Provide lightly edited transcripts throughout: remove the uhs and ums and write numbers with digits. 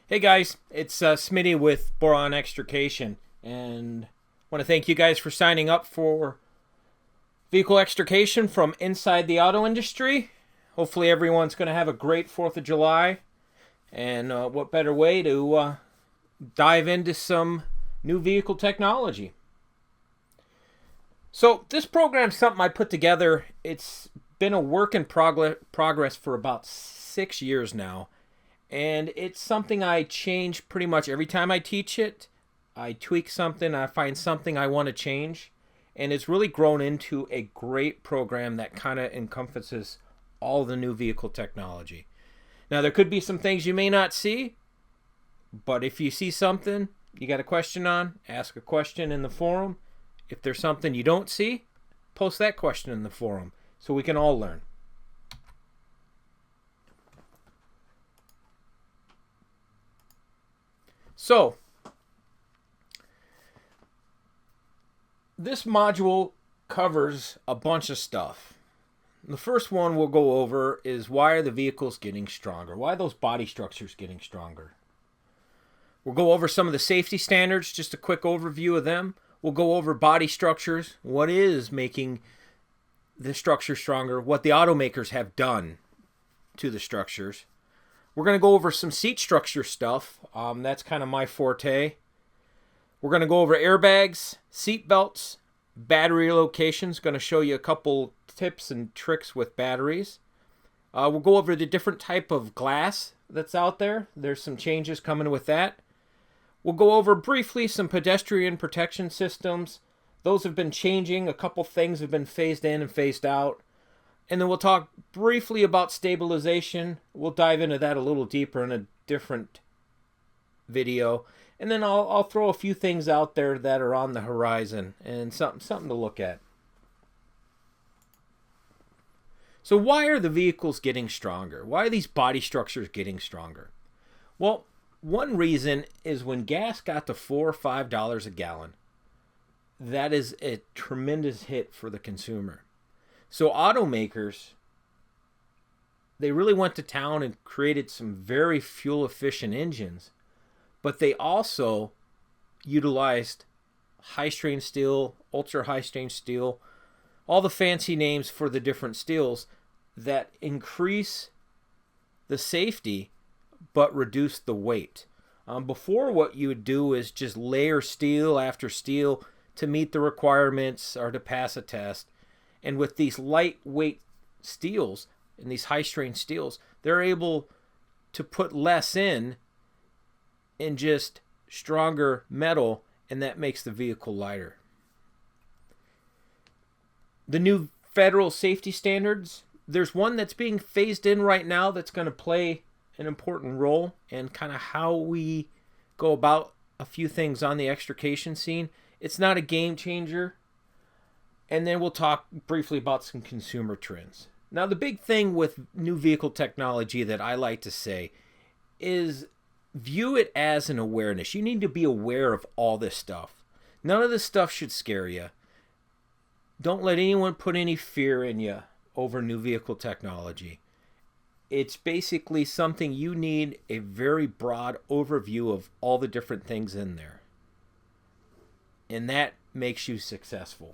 Hey guys, it's Smitty with Boron Extrication, and I want to thank you guys for signing up for Vehicle Extrication from inside the auto industry. Hopefully everyone's going to have a great 4th of July, and what better way to dive into some new vehicle technology. So this program's something I put together. It's been a work in progress for about 6 years now. And it's something I change pretty much every time I teach it. I tweak something, I find something I want to change. And it's really grown into a great program that kind of encompasses all the new vehicle technology. Now, there could be some things you may not see, but if you see something you got a question on, ask a question in the forum. If there's something you don't see, post that question in the forum so we can all learn. So, this module covers a bunch of stuff. The first one we'll go over is why are the vehicles getting stronger? Why are those body structures getting stronger? We'll go over some of the safety standards, just a quick overview of them. We'll go over body structures, what is making the structure stronger, what the automakers have done to the structures. We're going to go over some seat structure stuff. That's kind of my forte. We're going to go over airbags, seat belts, battery locations. Going to show you a couple tips and tricks with batteries. We'll go over the different type of glass that's out there. There's some changes coming with that. We'll go over briefly some pedestrian protection systems. Those have been changing. A couple things have been phased in and phased out. And then we'll talk briefly about stabilization. We'll dive into that a little deeper in a different video. And then I'll throw a few things out there that are on the horizon and something to look at. So why are the vehicles getting stronger? Why are these body structures getting stronger? Well, one reason is when gas got to $4 or $5 a gallon, that is a tremendous hit for the consumer. So automakers, they really went to town and created some very fuel-efficient engines, but they also utilized high-strength steel, ultra-high-strength steel, all the fancy names for the different steels that increase the safety but reduce the weight. Before, what you would do is just layer steel after steel to meet the requirements or to pass a test. And with these lightweight steels and these high-strength steels, they're able to put less in just stronger metal, and that makes the vehicle lighter. The new federal safety standards, there's one that's being phased in right now that's going to play an important role in kind of how we go about a few things on the extrication scene. It's not a game changer. And then we'll talk briefly about some consumer trends. Now, the big thing with new vehicle technology that I like to say is view it as an awareness. You need to be aware of all this stuff. None of this stuff should scare you. Don't let anyone put any fear in you over new vehicle technology. It's basically something you need a very broad overview of all the different things in there. And that makes you successful.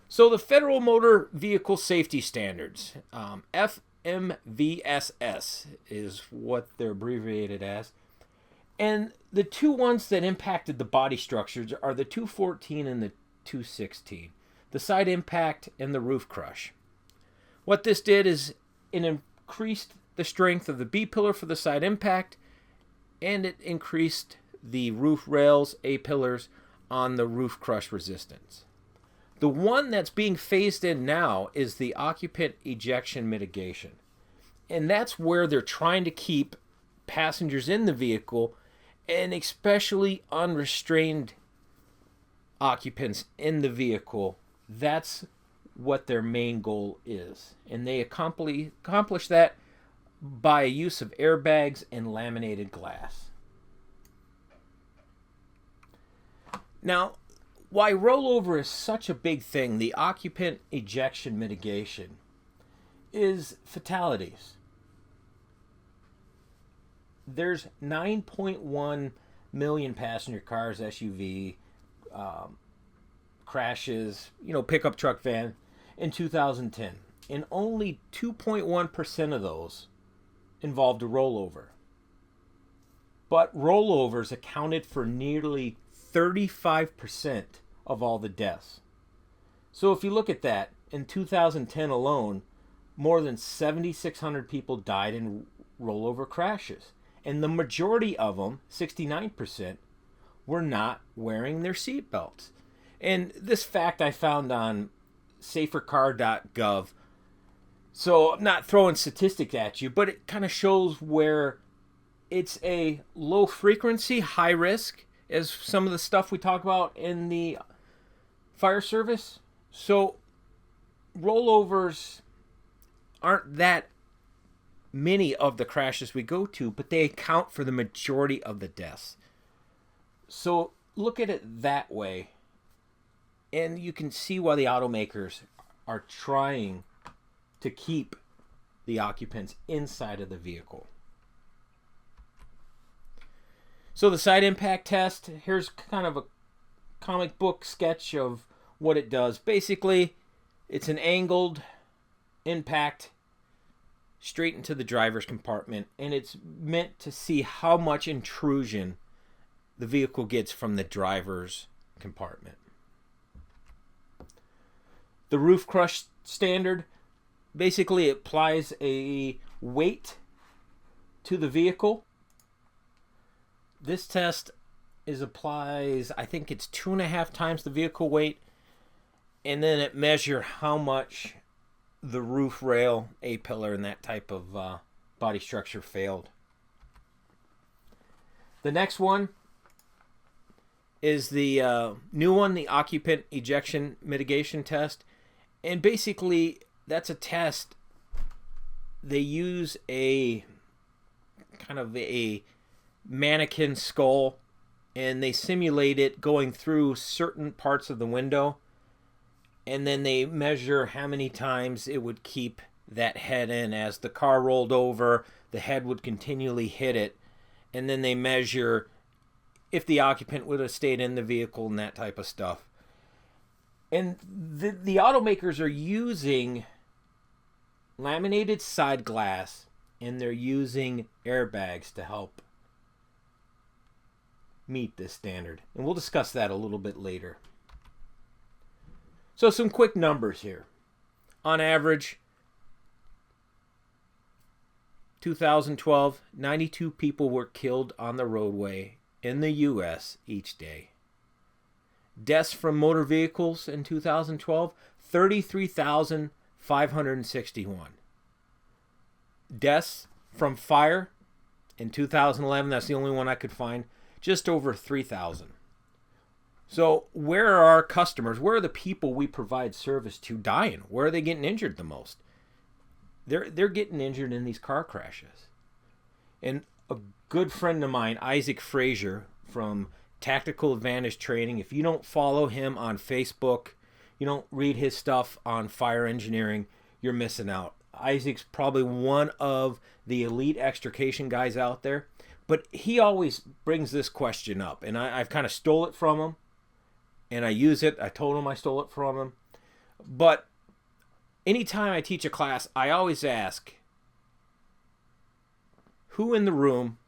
So the Federal Motor Vehicle Safety Standards, FMVSS is what they're abbreviated as. And the two ones that impacted the body structures are the 214 and the 216, the side impact and the roof crush. What this did is it increased the strength of the B-pillar for the side impact, and it increased the roof rails, A-pillars, on the roof crush resistance. The one that's being phased in now is the occupant ejection mitigation. And that's where they're trying to keep passengers in the vehicle, and especially unrestrained occupants in the vehicle. That's what their main goal is. And they accomplish that by use of airbags and laminated glass. Now, why rollover is such a big thing, the occupant ejection mitigation, is fatalities. there's 9.1 million passenger cars, SUV, crashes, pickup truck, van in 2010. And only 2.1% of those involved a rollover. But rollovers accounted for nearly 35% of all the deaths. So if you look at that, in 2010 alone, more than 7,600 people died in rollover crashes. And the majority of them, 69%, were not wearing their seatbelts. And this fact I found on safercar.gov. So I'm not throwing statistics at you, but it kind of shows where it's a low frequency, high risk, as some of the stuff we talk about in the fire service. So rollovers aren't that many of the crashes we go to, but they account for the majority of the deaths. So look at it that way, and you can see why the automakers are trying to keep the occupants inside of the vehicle. So the side impact test, here's kind of a comic book sketch of what it does. Basically, it's an angled impact straight into the driver's compartment, and it's meant to see how much intrusion the vehicle gets from the driver's compartment. The roof crush standard basically applies a weight to the vehicle. This test applies, I think it's 2.5 times the vehicle weight, and then it measures how much the roof rail, A-pillar, and that type of body structure failed. The next one is the new one, the occupant ejection mitigation test. And basically, that's a test. They use a kind of a mannequin skull, and they simulate it going through certain parts of the window, and then they measure how many times it would keep that head in. As the car rolled over, the head would continually hit it, and then they measure if the occupant would have stayed in the vehicle and that type of stuff. And the automakers are using laminated side glass, and they're using airbags to help meet this standard. And we'll discuss that a little bit later. So some quick numbers here. On average, 2012, 92 people were killed on the roadway in the U.S. each day. Deaths from motor vehicles in 2012, 33,561. Deaths from fire in 2011, that's the only one I could find, just over 3,000. So where are our customers? Where are the people we provide service to dying? Where are they getting injured the most? They're getting injured in these car crashes. And a good friend of mine, Isaac Frazier from Tactical Advantage Training, if you don't follow him on Facebook, you don't read his stuff on fire engineering, you're missing out. Isaac's probably one of the elite extrication guys out there, but he always brings this question up, and I've kind of stole it from him, and I use it. I told him I stole it from him. But anytime I teach a class, I always ask, who in the room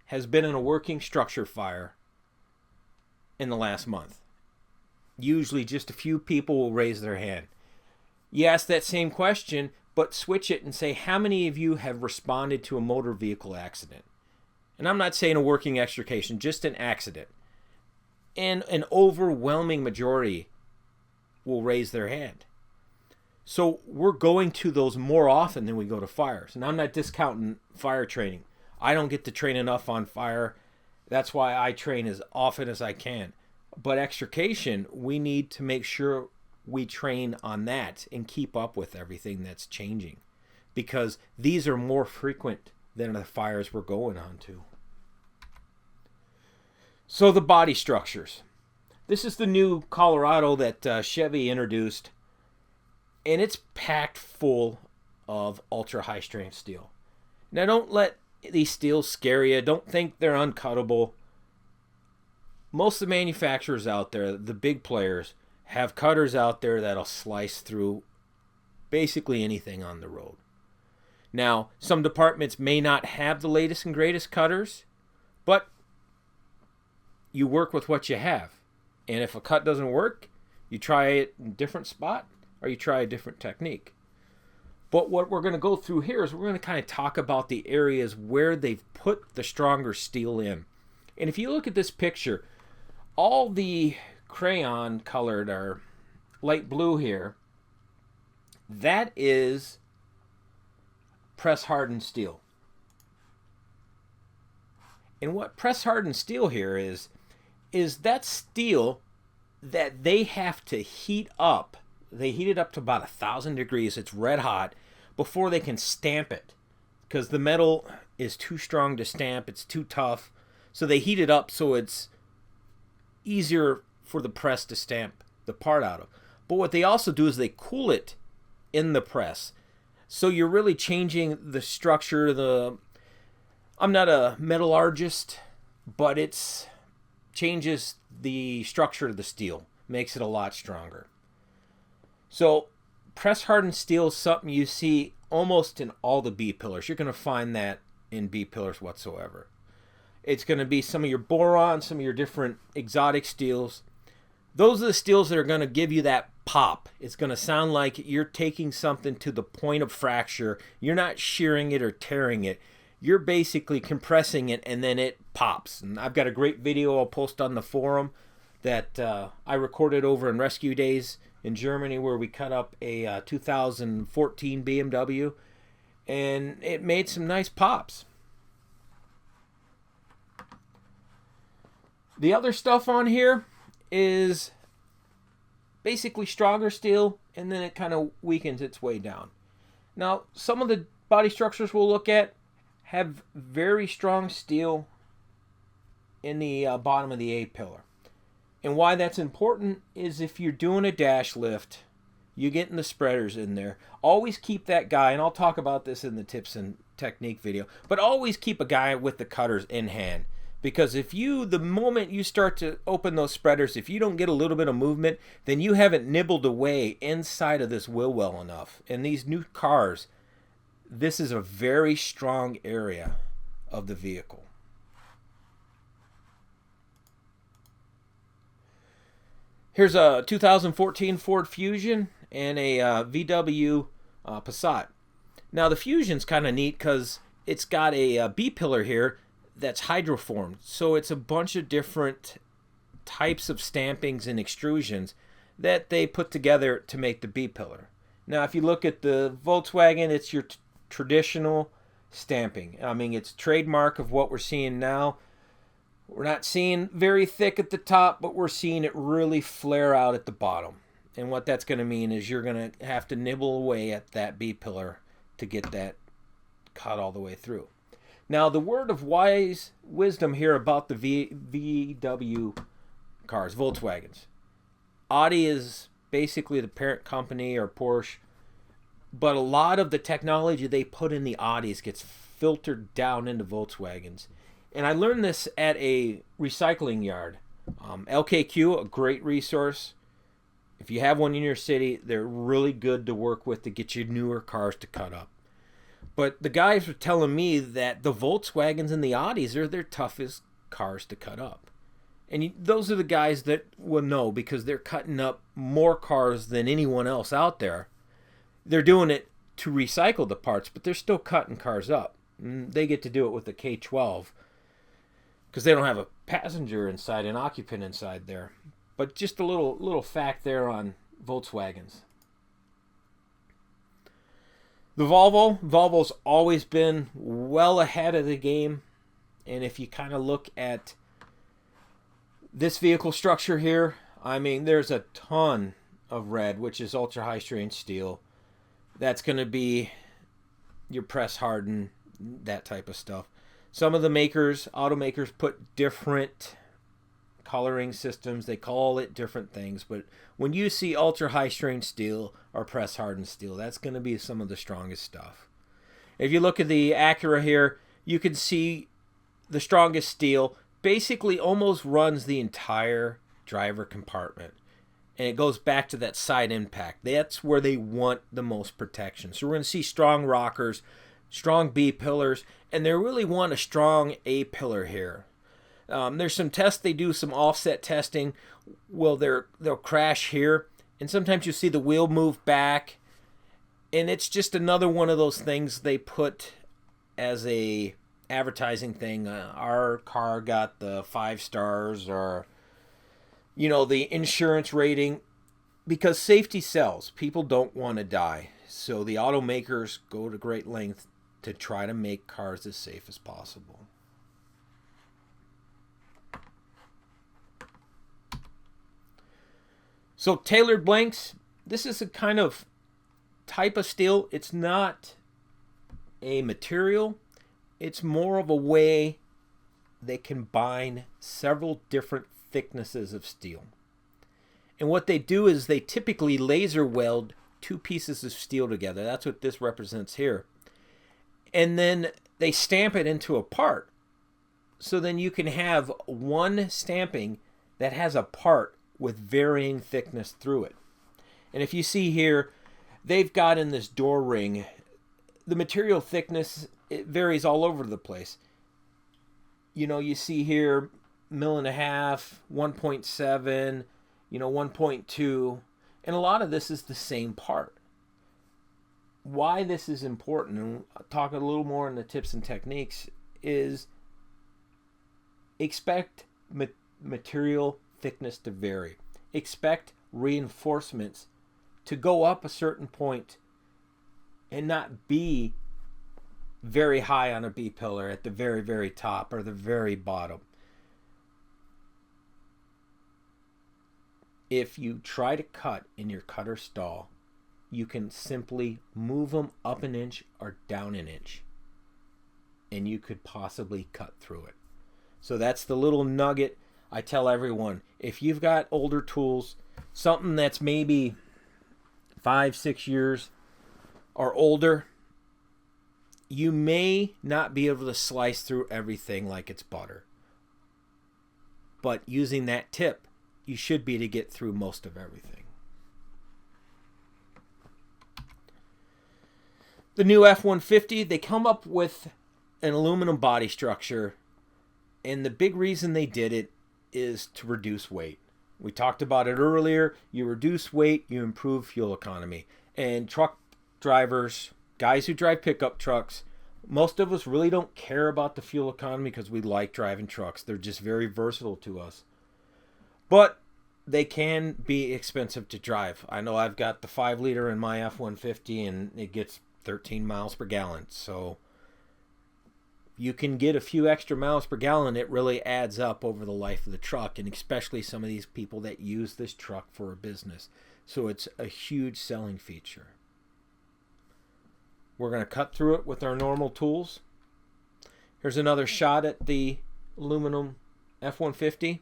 has been in a working structure fire in the last month? Usually just a few people will raise their hand. You ask that same question, but switch it and say, how many of you have responded to a motor vehicle accident? And I'm not saying a working extrication, just an accident. And an overwhelming majority will raise their hand. So we're going to those more often than we go to fires. And I'm not discounting fire training. I don't get to train enough on fire. That's why I train as often as I can. But extrication, we need to make sure we train on that and keep up with everything that's changing, because these are more frequent than the fires we're going on to. So the body structures. This is the new Colorado that Chevy introduced, and it's packed full of ultra high strength steel. Now don't let these steels scare you. Don't think they're uncuttable. Most of the manufacturers out there, the big players, have cutters out there that'll slice through basically anything on the road. Now, some departments may not have the latest and greatest cutters, but you work with what you have. And if a cut doesn't work, you try it in a different spot or you try a different technique. But what we're going to go through here is we're going to kind of talk about the areas where they've put the stronger steel in. And if you look at this picture, all the crayon colored or light blue here, that is press hardened steel. And what press hardened steel here is that steel that they have to heat up. They heat it up to about 1,000 degrees. It's red hot before they can stamp it, because the metal is too strong to stamp. It's too tough. So they heat it up so it's easier for the press to stamp the part out of. But what they also do is they cool it in the press. So you're really changing the structure. I'm not a metallurgist, but it's changes the structure of the steel, makes it a lot stronger. So press hardened steel is something you see almost in all the B pillars. You're going to find that in B pillars whatsoever. It's going to be some of your boron, some of your different exotic steels. Those are the steels that are going to give you that pop. It's going to sound like you're taking something to the point of fracture. You're not shearing it or tearing it. You're basically compressing it and then it pops. And I've got a great video I'll post on the forum that I recorded over in Rescue Days in Germany, where we cut up a 2014 BMW and it made some nice pops. The other stuff on here is basically stronger steel, and then it kind of weakens its way down. Now, some of the body structures we'll look at have very strong steel in the bottom of the A pillar. And why that's important is if you're doing a dash lift, you're getting the spreaders in there. Always keep that guy, and I'll talk about this in the tips and technique video, but always keep a guy with the cutters in hand. Because the moment you start to open those spreaders, if you don't get a little bit of movement, then you haven't nibbled away inside of this wheel well enough. And these new cars, this is a very strong area of the vehicle. Here's a 2014 Ford Fusion and a VW Passat. Now the Fusion's kind of neat because it's got a B pillar here that's hydroformed. So it's a bunch of different types of stampings and extrusions that they put together to make the B pillar. Now if you look at the Volkswagen, it's your traditional stamping. I mean, it's trademark of what we're seeing now. We're not seeing very thick at the top, but we're seeing it really flare out at the bottom. And what that's going to mean is you're going to have to nibble away at that B pillar to get that cut all the way through. Now, the word of wisdom here about the VW cars, Volkswagens. Audi is basically the parent company, or Porsche, but a lot of the technology they put in the Audis gets filtered down into Volkswagens. And I learned this at a recycling yard. LKQ, a great resource. If you have one in your city, they're really good to work with to get your newer cars to cut up. But the guys were telling me that the Volkswagens and the Audis are their toughest cars to cut up. And those are the guys that will know, because they're cutting up more cars than anyone else out there. They're doing it to recycle the parts, but they're still cutting cars up. And they get to do it with the K12 because they don't have a passenger inside, an occupant inside there. But just a little fact there on Volkswagens. The Volvo's always been well ahead of the game. And if you kind of look at this vehicle structure here, I mean, there's a ton of red, which is ultra high strength steel. That's going to be your press hardened, that type of stuff. Some of the automakers put different coloring systems. They call it different things, but when you see ultra high strength steel or press hardened steel, that's going to be some of the strongest stuff. If you look at the Acura here, you can see the strongest steel basically almost runs the entire driver compartment. And it goes back to that side impact. That's where they want the most protection. So we're going to see strong rockers, strong B pillars, and they really want a strong A pillar here. There's some tests they do, some offset testing. Well, they'll crash here, and sometimes you see the wheel move back, and it's just another one of those things they put as a advertising thing. Our car got the 5 stars, or the insurance rating, because safety sells. People don't want to die. So the automakers go to great length to try to make cars as safe as possible. So tailored blanks, this is a kind of type of steel. It's not a material. It's more of a way they combine several different thicknesses of steel. And what they do is they typically laser weld 2 pieces of steel together. That's what this represents here. And then they stamp it into a part. So then you can have one stamping that has a part with varying thickness through it. And if you see here, they've got in this door ring, the material thickness, it varies all over the place. You see here 1.5 mil, 1.7, 1.2, and a lot of this is the same part. Why this is important, and I'll talk a little more in the tips and techniques, is expect material thickness to vary. Expect reinforcements to go up a certain point and not be very high on a B pillar at the very, very top or the very bottom. If you try to cut in your cutter stall, you can simply move them up an inch or down an inch, and you could possibly cut through it. So that's the little nugget I tell everyone. If you've got older tools, something that's maybe 5-6 years or older, you may not be able to slice through everything like it's butter. But using that tip, you should be to get through most of everything. The new F-150, they come up with an aluminum body structure, and the big reason they did it is to reduce weight. We talked about it earlier. You reduce weight, you improve fuel economy. And truck drivers, guys who drive pickup trucks, most of us really don't care about the fuel economy because we like driving trucks. They're just very versatile to us. But they can be expensive to drive. I know I've got the 5-liter in my F-150 and it gets 13 miles per gallon. So you can get a few extra miles per gallon. It really adds up over the life of the truck, and especially some of these people that use this truck for a business. So it's a huge selling feature. We're going to cut through it with our normal tools. Here's another shot at the aluminum F-150.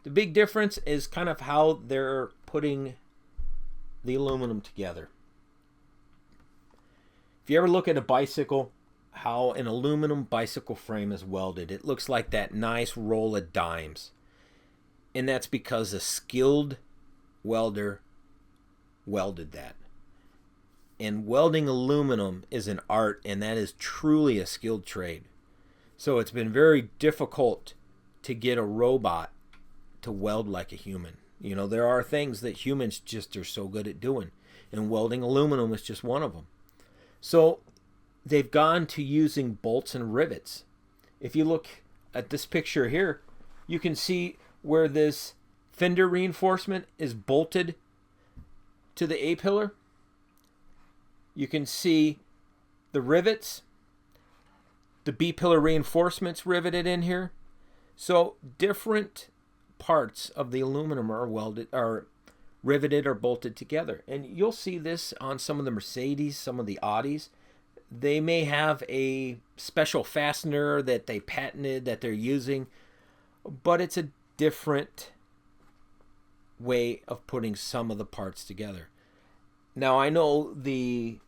The big difference is kind of how they're putting the aluminum together. If you ever look at a bicycle, how an aluminum bicycle frame is welded, it looks like that nice roll of dimes. And that's because a skilled welder welded that. And welding aluminum is an art, and that is truly a skilled trade. So it's been very difficult to get a robot to weld like a human. There are things that humans just are so good at doing, and welding aluminum is just one of them. So they've gone to using bolts and rivets. If you look at this picture here, you can see where this fender reinforcement is bolted to the A-pillar. You can see the rivets, the B-pillar reinforcements riveted in here. So different parts of the aluminum are riveted or bolted together. And you'll see this on some of the Mercedes, some of the Audis. They may have a special fastener that they patented that they're using, but it's a different way of putting some of the parts together. Now, I know the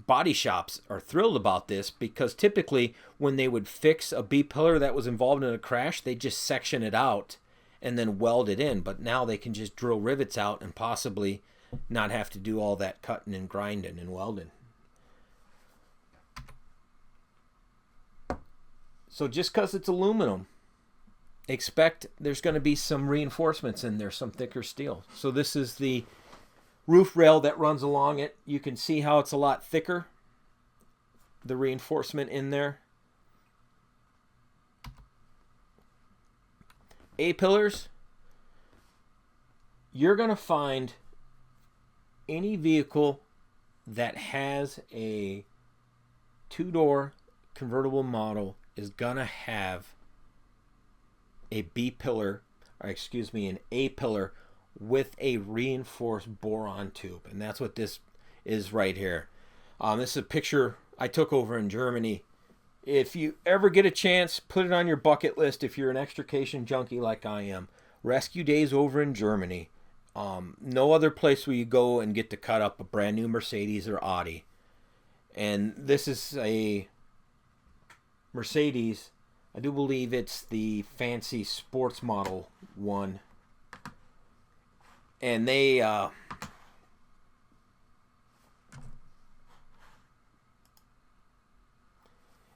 body shops are thrilled about this, because typically when they would fix a B-pillar that was involved in a crash, they just section it out and then weld it in. But now they can just drill rivets out and possibly not have to do all that cutting and grinding and welding. So just because it's aluminum, expect there's going to be some reinforcements in there, some thicker steel. So this is the roof rail that runs along it. You can see how it's a lot thicker, the reinforcement in there. A-pillars, you're going to find any vehicle that has a two-door convertible model is going to have a B-pillar, or excuse me, an A-pillar with a reinforced boron tube. And that's what this is right here. This is a picture I took over in Germany. If you ever get a chance, put it on your bucket list if you're an extrication junkie like I am. Rescue days over in Germany. No other place will you go and get to cut up a brand new Mercedes or Audi. And this is a Mercedes. I do believe it's the fancy sports model one. And they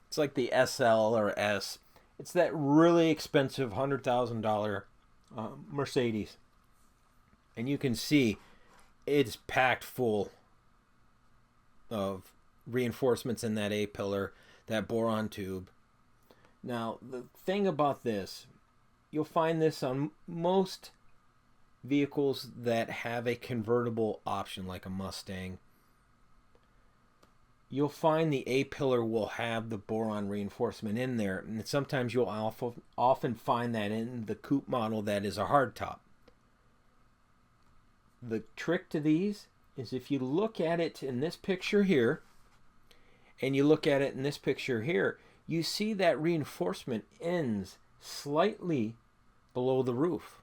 it's like the SL or S. It's that really expensive $100,000 Mercedes. And you can see it's packed full of reinforcements in that A-pillar, that boron tube. Now, the thing about this, you'll find this on most vehicles that have a convertible option, like a Mustang. You'll find the A-pillar will have the boron reinforcement in there, and sometimes you'll often find that in the coupe model that is a hardtop. The trick to these is if you look at it in this picture here, and you look at it in this picture here, you see that reinforcement ends slightly below the roof.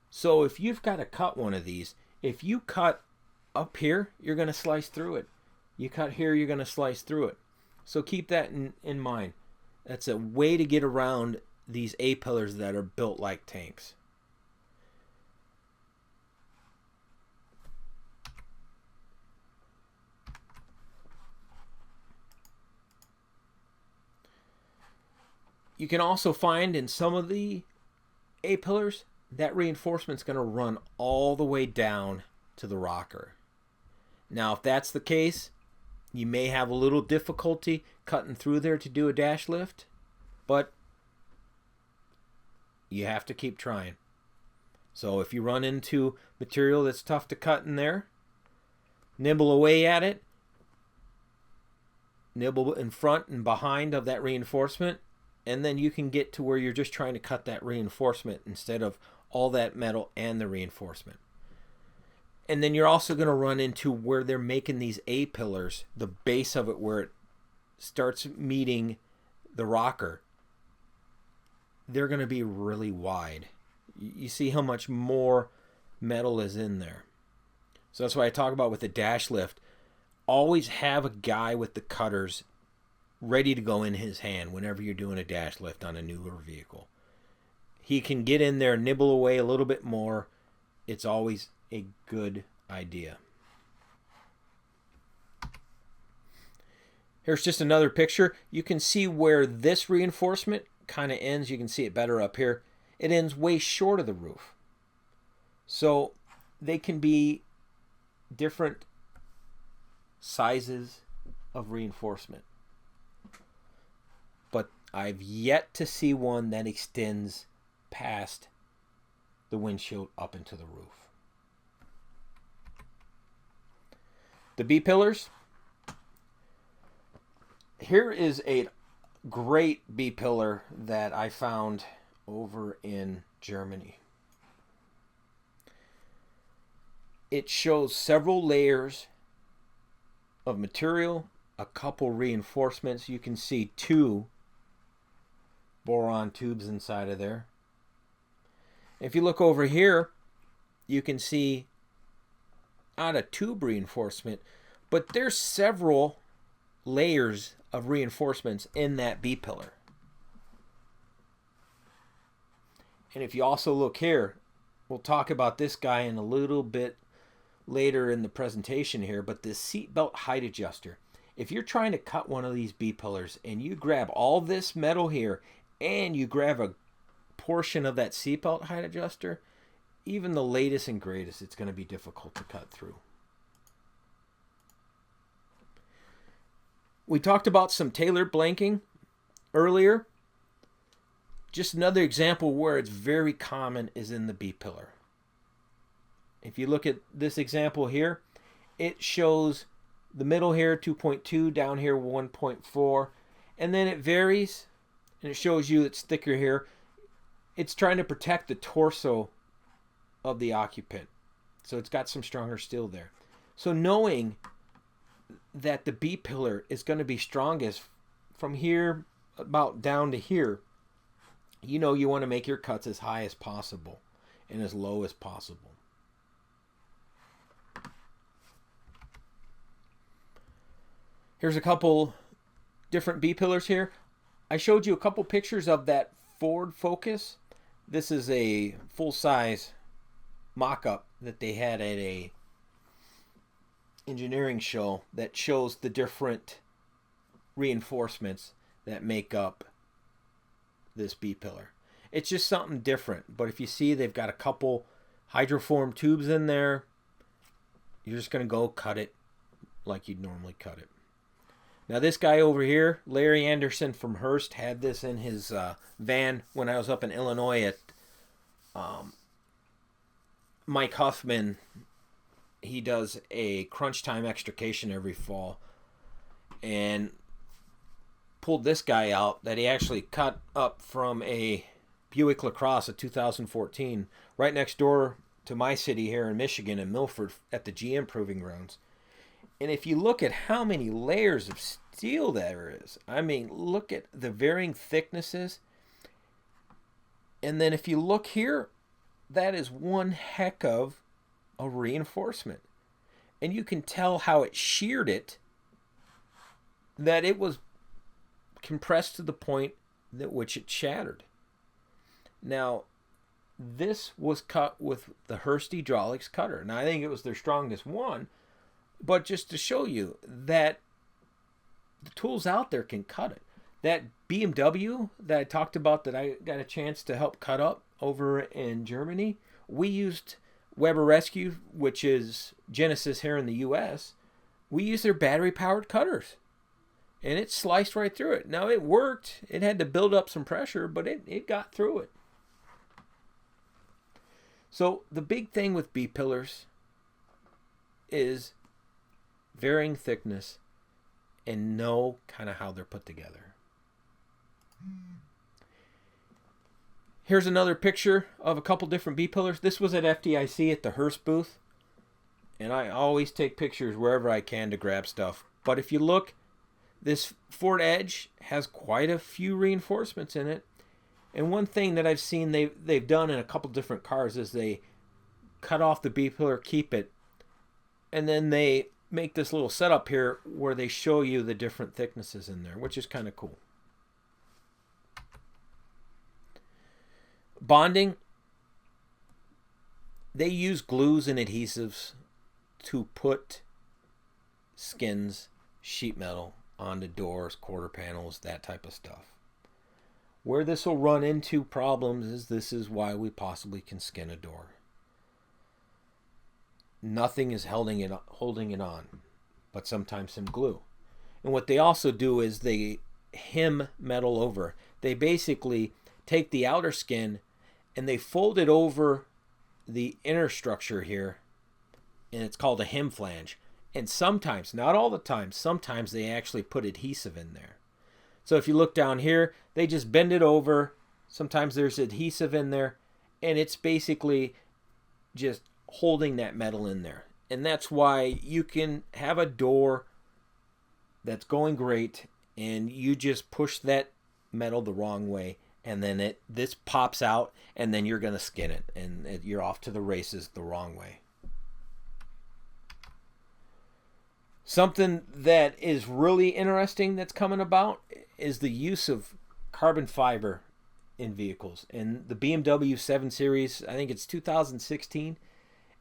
So if you've got to cut one of these, if you cut up here, you're going to slice through it. You cut here, you're going to slice through it. So keep that in mind. That's a way to get around these A-pillars that are built like tanks. You can also find in some of the A-pillars that reinforcement's going to run all the way down to the rocker. Now, if that's the case, you may have a little difficulty cutting through there to do a dash lift, but you have to keep trying. So if you run into material that's tough to cut in there, nibble away at it, nibble in front and behind of that reinforcement, and then you can get to where you're just trying to cut that reinforcement instead of all that metal and the reinforcement. And then you're also going to run into where they're making these A-pillars, the base of it where it starts meeting the rocker. They're going to be really wide. You see how much more metal is in there. So that's why I talk about with the dash lift, always have a guy with the cutters ready to go in his hand whenever you're doing a dash lift on a newer vehicle. He can get in there, nibble away a little bit more. It's always a good idea. Here's just another picture. You can see where this reinforcement kind of ends. You can see it better up here. It ends way short of the roof. So they can be different sizes of reinforcement. But I've yet to see one that extends past the windshield up into the roof. The B-pillars. Here is a great B-pillar that I found over in Germany. It shows several layers of material, a couple reinforcements. You can see 2 boron tubes inside of there. If you look over here, you can see not a tube reinforcement, But there's several layers of reinforcements in that B-pillar. And if you also look here, we'll talk about this guy in a little bit later in the presentation here, but this seatbelt height adjuster. If you're trying to cut one of these B-pillars and you grab all this metal here and you grab a portion of that seatbelt height adjuster, even the latest and greatest, it's going to be difficult to cut through. We talked about some tailored blanking earlier. Just another example where it's very common is in the B-pillar. If you look at this example here, it shows the middle here 2.2, down here 1.4, and then it varies, and it shows you it's thicker here. It's trying to protect the torso of the occupant, so it's got some stronger steel there. So knowing that the B-pillar is going to be strongest from here about down to here, you know you want to make your cuts as high as possible and as low as possible. Here's a couple different B-pillars here. I showed you a couple pictures of that Ford Focus. This is a full-size mock-up that they had at a engineering show that shows the different reinforcements that make up this B-pillar. It's just something different, but if you see they've got a couple hydroform tubes in there, you're just going to go cut it like you'd normally cut it. Now this guy over here, Larry Anderson from Hearst, had this in his van when I was up in Illinois at Mike Huffman. He does a crunch time extrication every fall, and pulled this guy out that he actually cut up from a Buick LaCrosse of 2014 right next door to my city here in Michigan, in Milford, at the GM Proving Grounds. And if you look at how many layers of steel there is, I mean, look at the varying thicknesses. And then if you look here, that is one heck of a reinforcement. And you can tell how it sheared it, that it was compressed to the point at which it shattered. Now, this was cut with the Hearst Hydraulics cutter. Now, I think it was their strongest one, but just to show you that the tools out there can cut it. That BMW that I talked about that I got a chance to help cut up over in Germany, we used Weber Rescue, which is Genesis here in the U.S. We used their battery-powered cutters, and it sliced right through it. Now, it worked. It had to build up some pressure, but it got through it. So the big thing with B-pillars is varying thickness and know kind of how they're put together. Here's another picture of a couple different B-pillars. This was at FDIC at the Hearst booth. And I always take pictures wherever I can to grab stuff. But if you look, this Ford Edge has quite a few reinforcements in it. And one thing that I've seen they've done in a couple different cars is they cut off the B-pillar, keep it, and then they make this little setup here where they show you the different thicknesses in there, which is kind of cool. Bonding, they use glues and adhesives to put skins, sheet metal onto doors, quarter panels, that type of stuff. Where this will run into problems is this is why we possibly can skin a door. Nothing is holding it on, but sometimes some glue. And what they also do is they hem metal over. They basically take the outer skin and they fold it over the inner structure here, and it's called a hem flange. And sometimes, not all the time, sometimes they actually put adhesive in there. So if you look down here, they just bend it over. Sometimes there's adhesive in there, and it's basically just holding that metal in there. And that's why you can have a door that's going great, and you just push that metal the wrong way, and then this pops out, and then you're going to skin it, and you're off to the races the wrong way. Something that is really interesting that's coming about is the use of carbon fiber in vehicles. In the BMW 7 Series, I think it's 2016,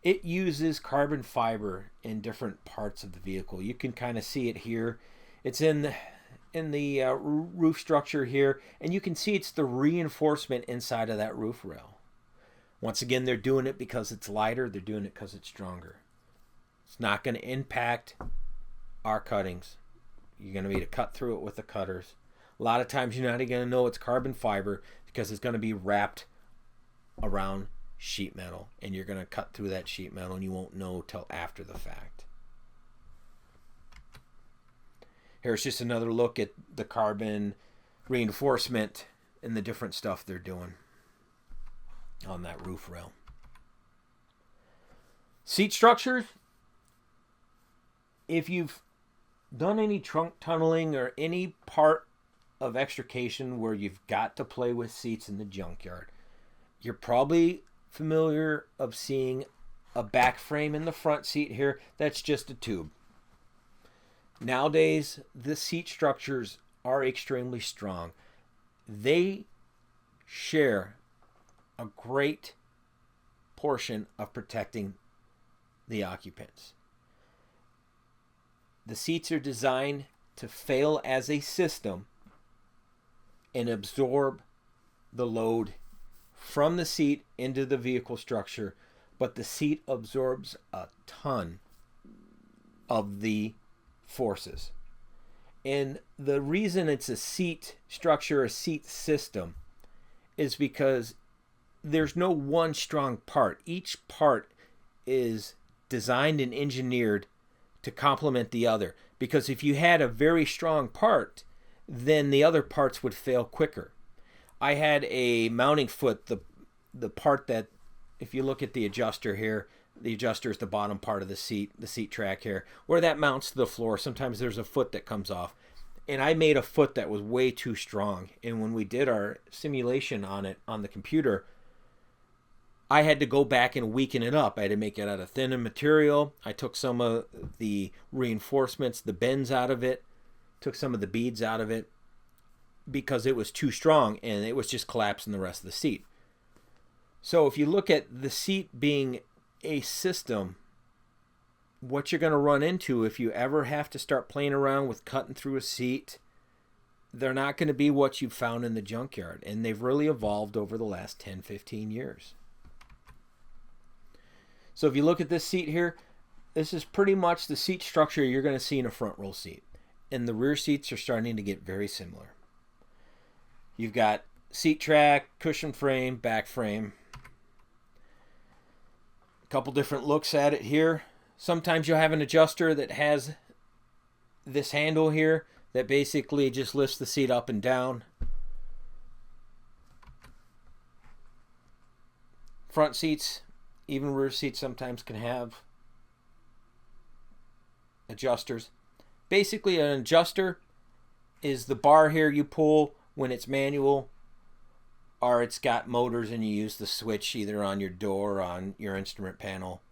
it uses carbon fiber in different parts of the vehicle. You can kind of see it here. It's in the roof structure here, and you can see it's the reinforcement inside of that roof rail. Once again, they're doing it because it's lighter. They're doing it because it's stronger. It's not going to impact our cuttings. You're going to be able to cut through it with the cutters. A lot of times you're not even going to know it's carbon fiber because it's going to be wrapped around sheet metal, and you're going to cut through that sheet metal and you won't know till after the fact. Here's just another look at the carbon reinforcement and the different stuff they're doing on that roof rail. Seat structures. If you've done any trunk tunneling or any part of extrication where you've got to play with seats in the junkyard, you're probably familiar of seeing a back frame in the front seat here that's just a tube. Nowadays, the seat structures are extremely strong. They share a great portion of protecting the occupants. The seats are designed to fail as a system and absorb the load from the seat into the vehicle structure, but the seat absorbs a ton of the forces. And the reason it's a seat structure, a seat system, is because there's no one strong part. Each part is designed and engineered to complement the other. Because if you had a very strong part, then the other parts would fail quicker. I had a mounting foot, the part that, if you look at the adjuster here, the adjuster is the bottom part of the seat track here, where that mounts to the floor. Sometimes there's a foot that comes off. And I made a foot that was way too strong. And when we did our simulation on it on the computer, I had to go back and weaken it up. I had to make it out of thinner material. I took some of the reinforcements, the bends out of it, took some of the beads out of it because it was too strong and it was just collapsing the rest of the seat. So if you look at the seat being a system, what you're going to run into if you ever have to start playing around with cutting through a seat, they're not going to be what you've found in the junkyard. And they've really evolved over the last 10, 15 years. So if you look at this seat here, this is pretty much the seat structure you're going to see in a front row seat. And the rear seats are starting to get very similar. You've got seat track, cushion frame, back frame. A couple different looks at it here. Sometimes you'll have an adjuster that has this handle here that basically just lifts the seat up and down. Front seats, even rear seats, sometimes can have adjusters. Basically, an adjuster is the bar here you pull when it's manual, or it's got motors and you use the switch either on your door or on your instrument panel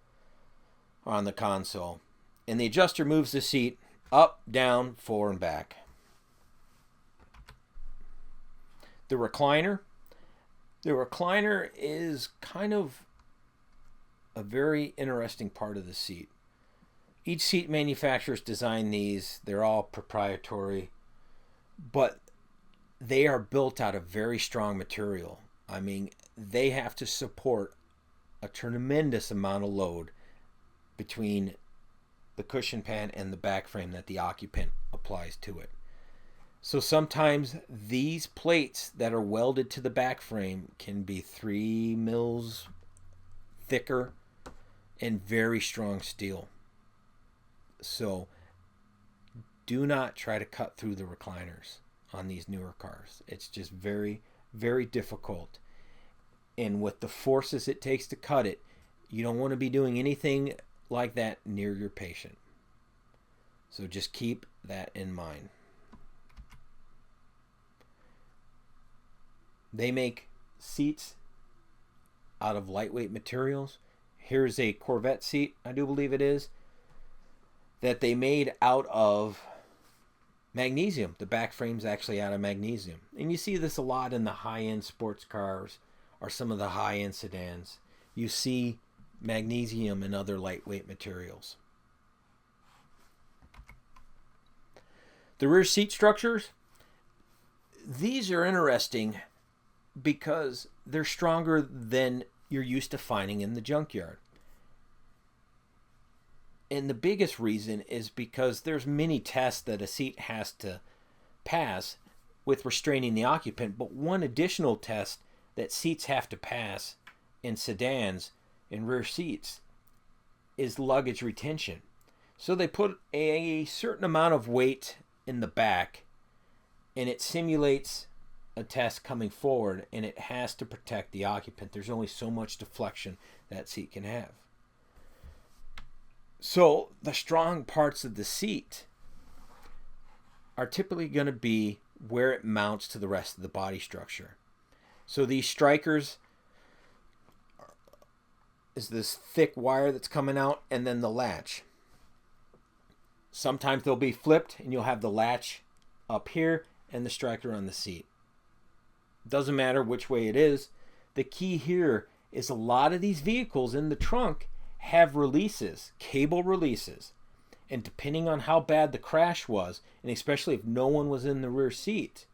or on the console. And the adjuster moves the seat up, down, forward, and back. The recliner. The recliner is kind of a very interesting part of the seat. Each seat manufacturer's designed these. They're all proprietary, but they are built out of very strong material. I mean, they have to support a tremendous amount of load between the cushion pan and the back frame that the occupant applies to it. So sometimes these plates that are welded to the back frame can be 3 mils thicker and very strong steel. So do not try to cut through the recliners on these newer cars. It's just very, very difficult. And with the forces it takes to cut it, you don't want to be doing anything like that near your patient. So just keep that in mind. They make seats out of lightweight materials. Here's a Corvette seat, I do believe it is. that they made out of magnesium. The back frame's actually out of magnesium. And you see this a lot in the high-end sports cars or some of the high-end sedans. You see magnesium and other lightweight materials. The rear seat structures, these are interesting because they're stronger than you're used to finding in the junkyard. And the biggest reason is because there's many tests that a seat has to pass with restraining the occupant, but one additional test that seats have to pass in sedans and rear seats is luggage retention. So they put a certain amount of weight in the back, and it simulates a test coming forward, and it has to protect the occupant. There's only so much deflection that seat can have. So the strong parts of the seat are typically going to be where it mounts to the rest of the body structure. So these strikers is this thick wire that's coming out, and then the latch. Sometimes they'll be flipped and you'll have the latch up here and the striker on the seat. Doesn't matter which way it is. The key here is a lot of these vehicles in the trunk have releases, cable releases. And depending on how bad the crash was, and especially if no one was in the rear seat,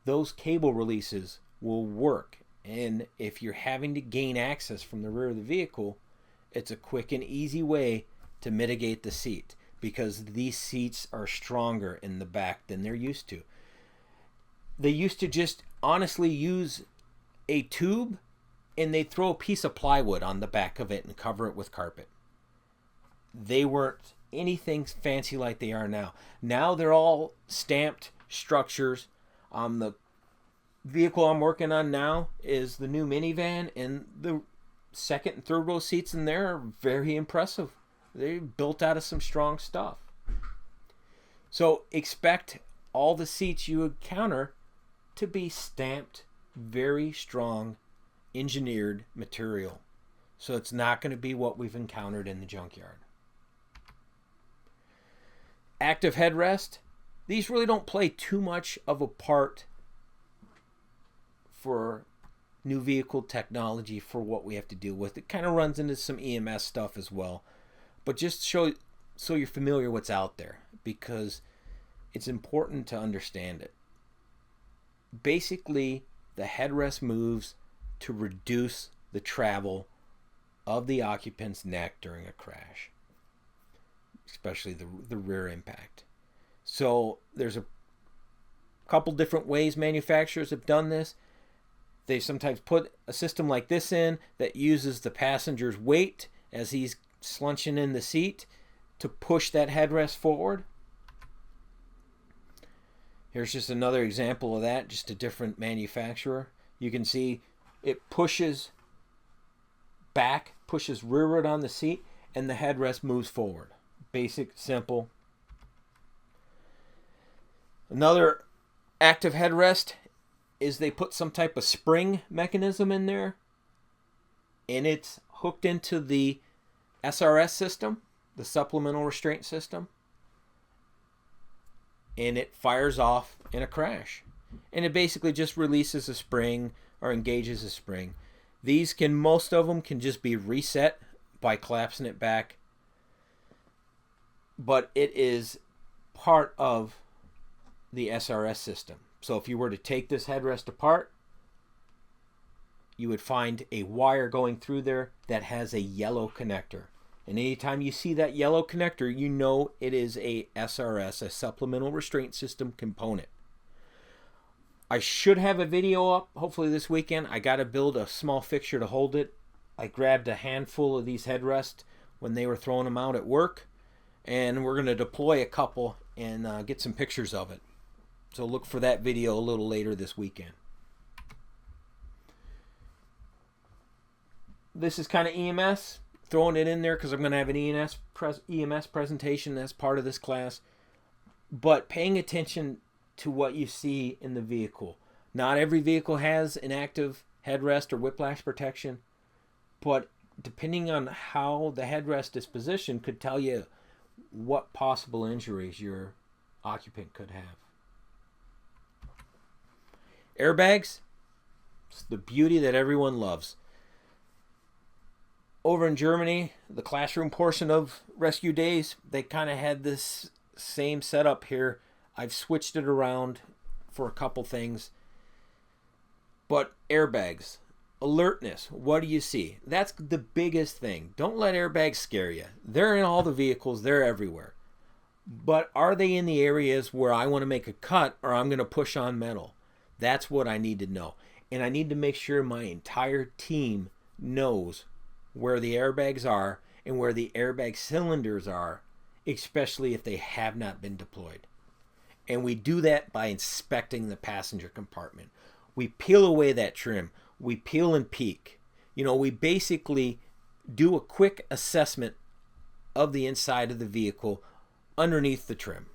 those cable releases will work. And if you're having to gain access from the rear of the vehicle, it's a quick and easy way to mitigate the seat, because these seats are stronger in the back than they're used to. They used to just honestly use a tube and they'd throw a piece of plywood on the back of it and cover it with carpet. They weren't anything fancy like they are now. Now they're all stamped structures. The vehicle I'm working on now is the new minivan, and the second and third row seats in there are very impressive. They're built out of some strong stuff. So expect all the seats you encounter to be stamped, very strong, engineered material. So it's not going to be what we've encountered in the junkyard. Active headrest. These really don't play too much of a part for new vehicle technology for what we have to deal with. It kind of runs into some EMS stuff as well. But just so you're familiar what's out there, because it's important to understand it. Basically, the headrest moves to reduce the travel of the occupant's neck during a crash, especially the rear impact. So there's a couple different ways manufacturers have done this. They sometimes put a system like this in that uses the passenger's weight as he's slunching in the seat to push that headrest forward. Here's just another example of that, just a different manufacturer. You can see it pushes back, pushes rearward on the seat, and the headrest moves forward. Basic, simple. Another active headrest is they put some type of spring mechanism in there, and it's hooked into the SRS system, the supplemental restraint system, and it fires off in a crash. And it basically just releases a spring or engages a spring. Most of them can just be reset by collapsing it back. But it is part of the SRS system. So if you were to take this headrest apart, you would find a wire going through there that has a yellow connector. And anytime you see that yellow connector, you know it is a SRS, a supplemental restraint system component. I should have a video up hopefully this weekend. I got to build a small fixture to hold it. I grabbed a handful of these headrests when they were throwing them out at work, and we're going to deploy a couple and get some pictures of it. So look for that video a little later this weekend. This is kind of EMS. Throwing it in there because I'm going to have an EMS presentation as part of this class. But paying attention to what you see in the vehicle. Not every vehicle has an active headrest or whiplash protection, but depending on how the headrest is positioned could tell you what possible injuries your occupant could have. Airbags, it's the beauty that everyone loves. Over in Germany, the classroom portion of rescue days, they kind of had this same setup here. I've switched it around for a couple things. But airbags, alertness, what do you see? That's the biggest thing. Don't let airbags scare you. They're in all the vehicles, they're everywhere. But are they in the areas where I want to make a cut or I'm going to push on metal? That's what I need to know. And I need to make sure my entire team knows where the airbags are and where the airbag cylinders are, especially if they have not been deployed. And we do that by inspecting the passenger compartment. We peel away that trim. We peel and peek. We basically do a quick assessment of the inside of the vehicle underneath the trim.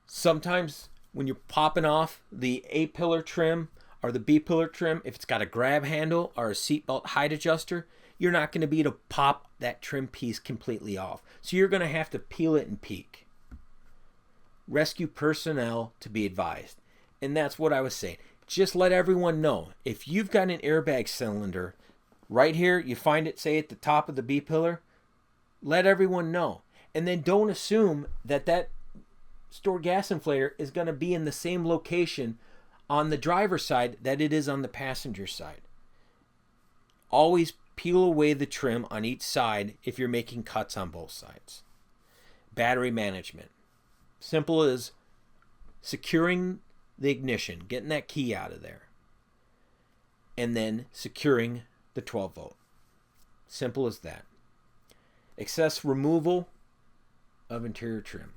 Sometimes when you're popping off the A-pillar trim or the B-pillar trim, if it's got a grab handle or a seatbelt height adjuster, you're not going to be able to pop that trim piece completely off. So you're going to have to peel it and peek. Rescue personnel to be advised. And that's what I was saying. Just let everyone know. If you've got an airbag cylinder right here, you find it, say, at the top of the B-pillar, let everyone know. And then don't assume that that stored gas inflator is going to be in the same location on the driver's side that it is on the passenger side. Always peel away the trim on each side if you're making cuts on both sides. Battery management. Simple as securing the ignition, getting that key out of there, and then securing the 12 volt. Simple as that. Excess removal of interior trim.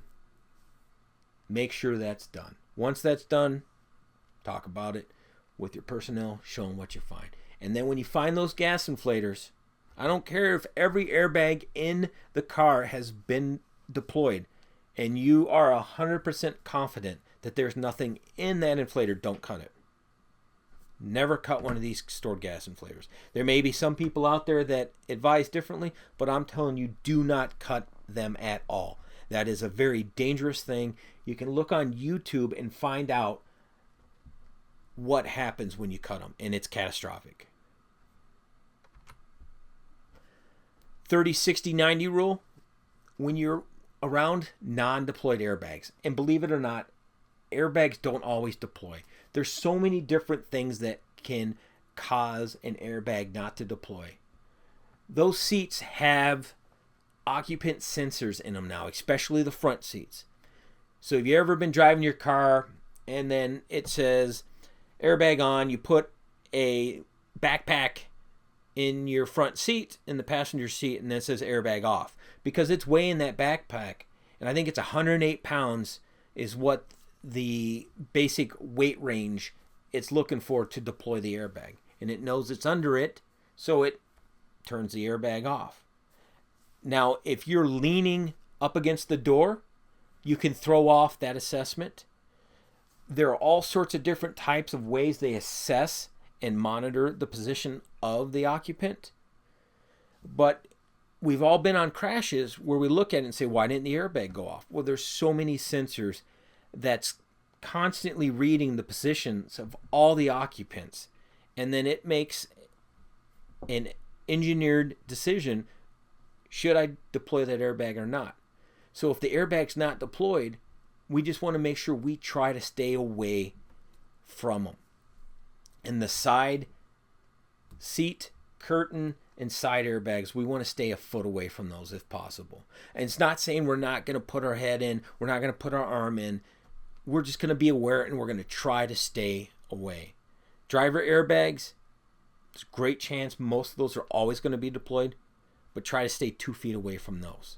Make sure that's done. Once that's done, talk about it with your personnel, show them what you find. And then when you find those gas inflators, I don't care if every airbag in the car has been deployed and you are 100% confident that there's nothing in that inflator, don't cut it. Never cut one of these stored gas inflators. There may be some people out there that advise differently, but I'm telling you, do not cut them at all. That is a very dangerous thing. You can look on YouTube and find out what happens when you cut them, and it's catastrophic. 30-60-90 rule. When you're around non-deployed airbags, and believe it or not, airbags don't always deploy. There's so many different things that can cause an airbag not to deploy. Those seats have occupant sensors in them now, especially the front seats. So if you've ever been driving your car and then it says airbag on, you put a backpack in your front seat, in the passenger seat, and then it says airbag off. Because it's weighing that backpack, and I think it's 108 pounds is what the basic weight range it's looking for to deploy the airbag. And it knows it's under it, so it turns the airbag off. Now, if you're leaning up against the door, you can throw off that assessment. There are all sorts of different types of ways they assess and monitor the position of the occupant. But we've all been on crashes where we look at it and say, why didn't the airbag go off? Well, there's so many sensors that's constantly reading the positions of all the occupants. And then it makes an engineered decision, should I deploy that airbag or not? So if the airbag's not deployed, we just want to make sure we try to stay away from them. And the side seat, curtain, and side airbags, we want to stay a foot away from those if possible. And it's not saying we're not going to put our head in, we're not going to put our arm in. We're just going to be aware and we're going to try to stay away. Driver airbags, there's a great chance most of those are always going to be deployed, but try to stay 2 feet away from those.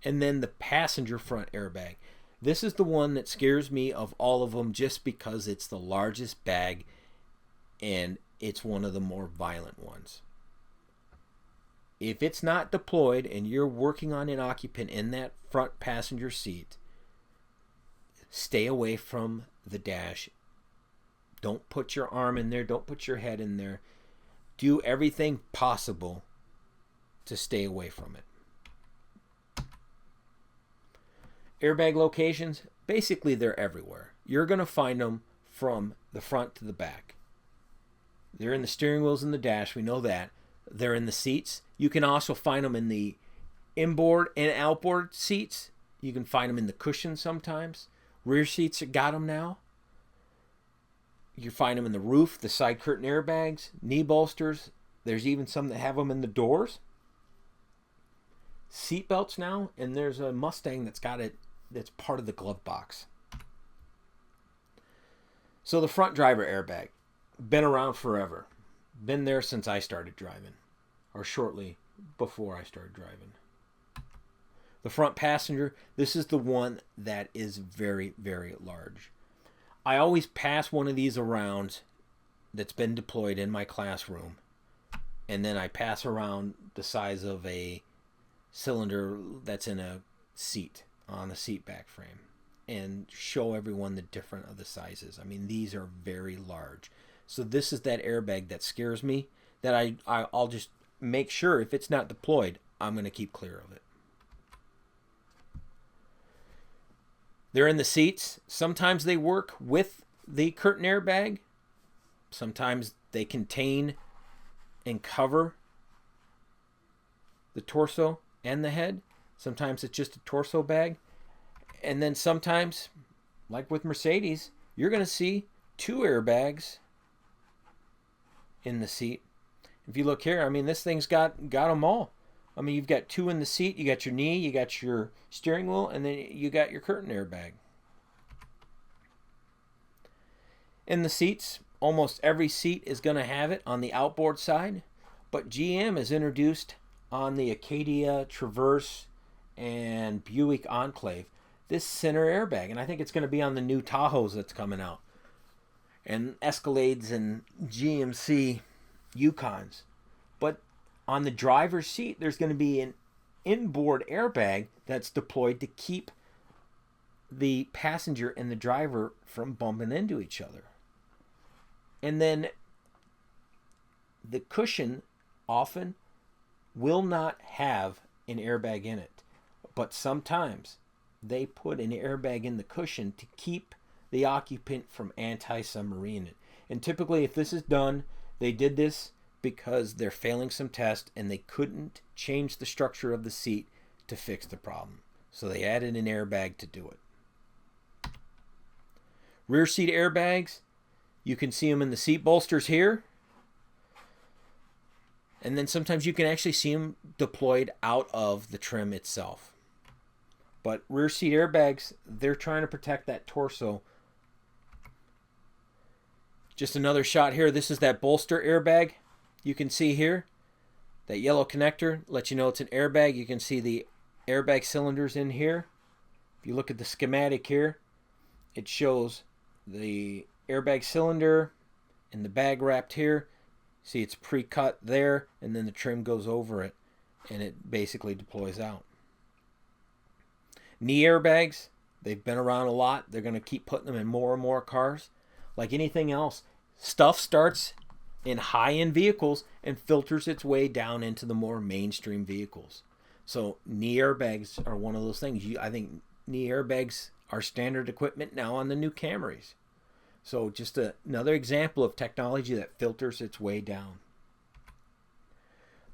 And then the passenger front airbag. This is the one that scares me of all of them just because it's the largest bag and it's one of the more violent ones. If it's not deployed and you're working on an occupant in that front passenger seat, stay away from the dash. Don't put your arm in there. Don't put your head in there. Do everything possible to stay away from it. airbag locations, basically they're everywhere. You're going to find them from the front to the back. They're in the steering wheels and the dash. We know that. They're in the seats. You can also find them in the inboard and outboard seats. You can find them in the cushion sometimes. Rear seats got them now. You find them in the roof, the side curtain airbags, knee bolsters. There's even some that have them in the doors. Seat belts now, and there's a Mustang that's got it, that's part of the glove box. So the front driver airbag, been around forever. Been there since I started driving, or shortly before I started driving. The front passenger, this is the one that is very, very large. I always pass one of these around that's been deployed in my classroom, and then I pass around the size of a cylinder that's in a seat, on the seat back frame, and show everyone the different of the sizes. I mean, these are very large. So this is that airbag that scares me, that I'll just make sure if it's not deployed, I'm going to keep clear of it. They're in the seats. Sometimes they work with the curtain airbag. Sometimes they contain and cover the torso and the head. Sometimes it's just a torso bag. And then sometimes, like with Mercedes, you're going to see 2 airbags in the seat. If you look here, I mean, this thing's got them all. I mean, you've got 2 in the seat, you got your knee, you got your steering wheel, and then you got your curtain airbag. In the seats, almost every seat is going to have it on the outboard side, but GM has introduced on the Acadia, Traverse, and Buick Enclave this center airbag, and I think it's going to be on the new Tahoes that's coming out, and Escalades and GMC Yukons. But on the driver's seat, there's going to be an inboard airbag that's deployed to keep the passenger and the driver from bumping into each other. And then the cushion often will not have an airbag in it, but sometimes they put an airbag in the cushion to keep the occupant from anti-submarine. And typically, if this is done, they did this because they're failing some tests and they couldn't change the structure of the seat to fix the problem. So they added an airbag to do it. Rear seat airbags, you can see them in the seat bolsters here. And then sometimes you can actually see them deployed out of the trim itself. But rear seat airbags, they're trying to protect that torso. Just another shot here. This is that bolster airbag. You can see here, that yellow connector lets you know it's an airbag. You can see the airbag cylinders in here. If you look at the schematic here, it shows the airbag cylinder and the bag wrapped here. See, it's pre-cut there, and then the trim goes over it, and it basically deploys out. Knee airbags, they've been around a lot. They're going to keep putting them in more and more cars. Like anything else, stuff starts in high-end vehicles and filters its way down into the more mainstream vehicles. So knee airbags are one of those things. I think knee airbags are standard equipment now on the new Camrys. So just another example of technology that filters its way down.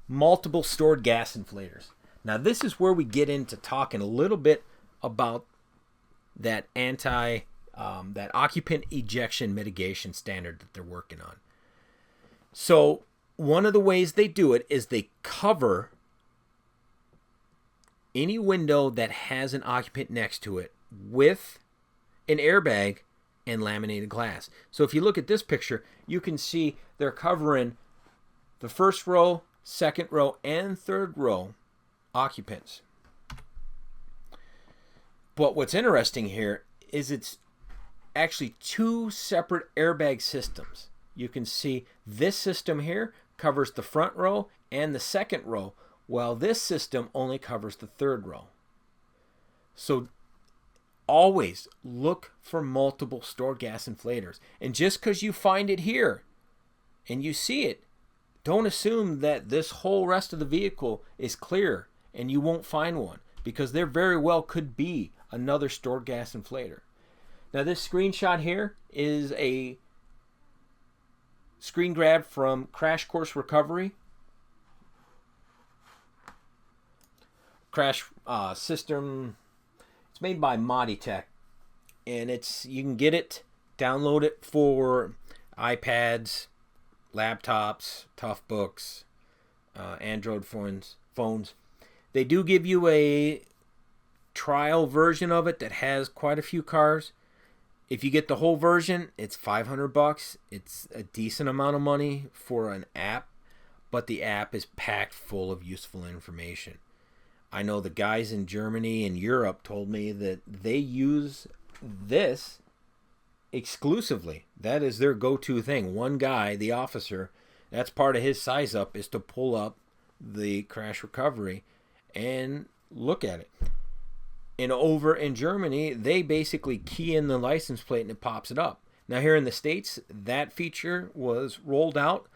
Multiple stored gas inflators. Now this is where we get into talking a little bit about that that occupant ejection mitigation standard that they're working on. So one of the ways they do it is they cover any window that has an occupant next to it with an airbag and laminated glass. So if you look at this picture, you can see they're covering the first row, second row, and third row occupants. But what's interesting here is it's actually 2 separate airbag systems. You can see this system here covers the front row and the second row, while this system only covers the third row. So always look for multiple stored gas inflators. And just because you find it here and you see it, don't assume that this whole rest of the vehicle is clear and you won't find one, because there very well could be another stored gas inflator. Now this screenshot here is a screen grab from Crash Course Recovery. Crash system. It's made by Moditech, and you can get it, download it for iPads, laptops, tough books, Android phones. They do give you a trial version of it that has quite a few cars. If you get the whole version, it's $500. It's a decent amount of money for an app, but the app is packed full of useful information. I know the guys in Germany and Europe told me that they use this exclusively. That is their go-to thing. One guy, the officer, that's part of his size up, is to pull up the crash recovery and look at it. And over in Germany, they basically key in the license plate and it pops it up. Now here in the States, that feature was rolled out,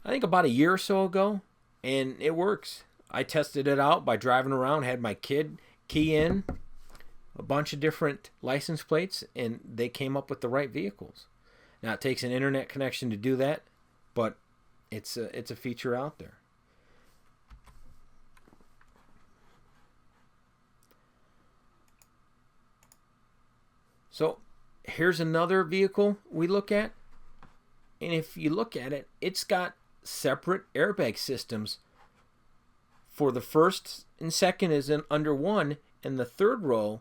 I think about a year or so ago, and it works. I tested it out by driving around, had my kid key in a bunch of different license plates, and they came up with the right vehicles. Now it takes an internet connection to do that, but it's a feature out there. So here's another vehicle we look at, and if you look at it, it's got separate airbag systems. For the first and second is under one, and the third row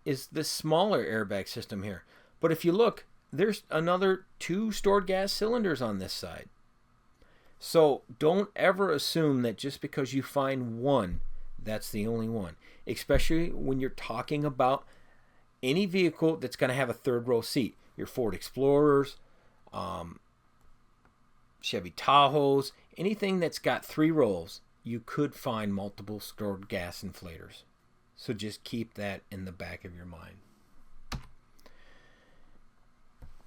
is this smaller airbag system here. But if you look, there's another 2 stored gas cylinders on this side. So don't ever assume that just because you find one, that's the only one. Especially when you're talking about any vehicle that's going to have a third row seat. Your Ford Explorers, Chevy Tahoes, anything that's got 3 rows, you could find multiple stored gas inflators. So just keep that in the back of your mind.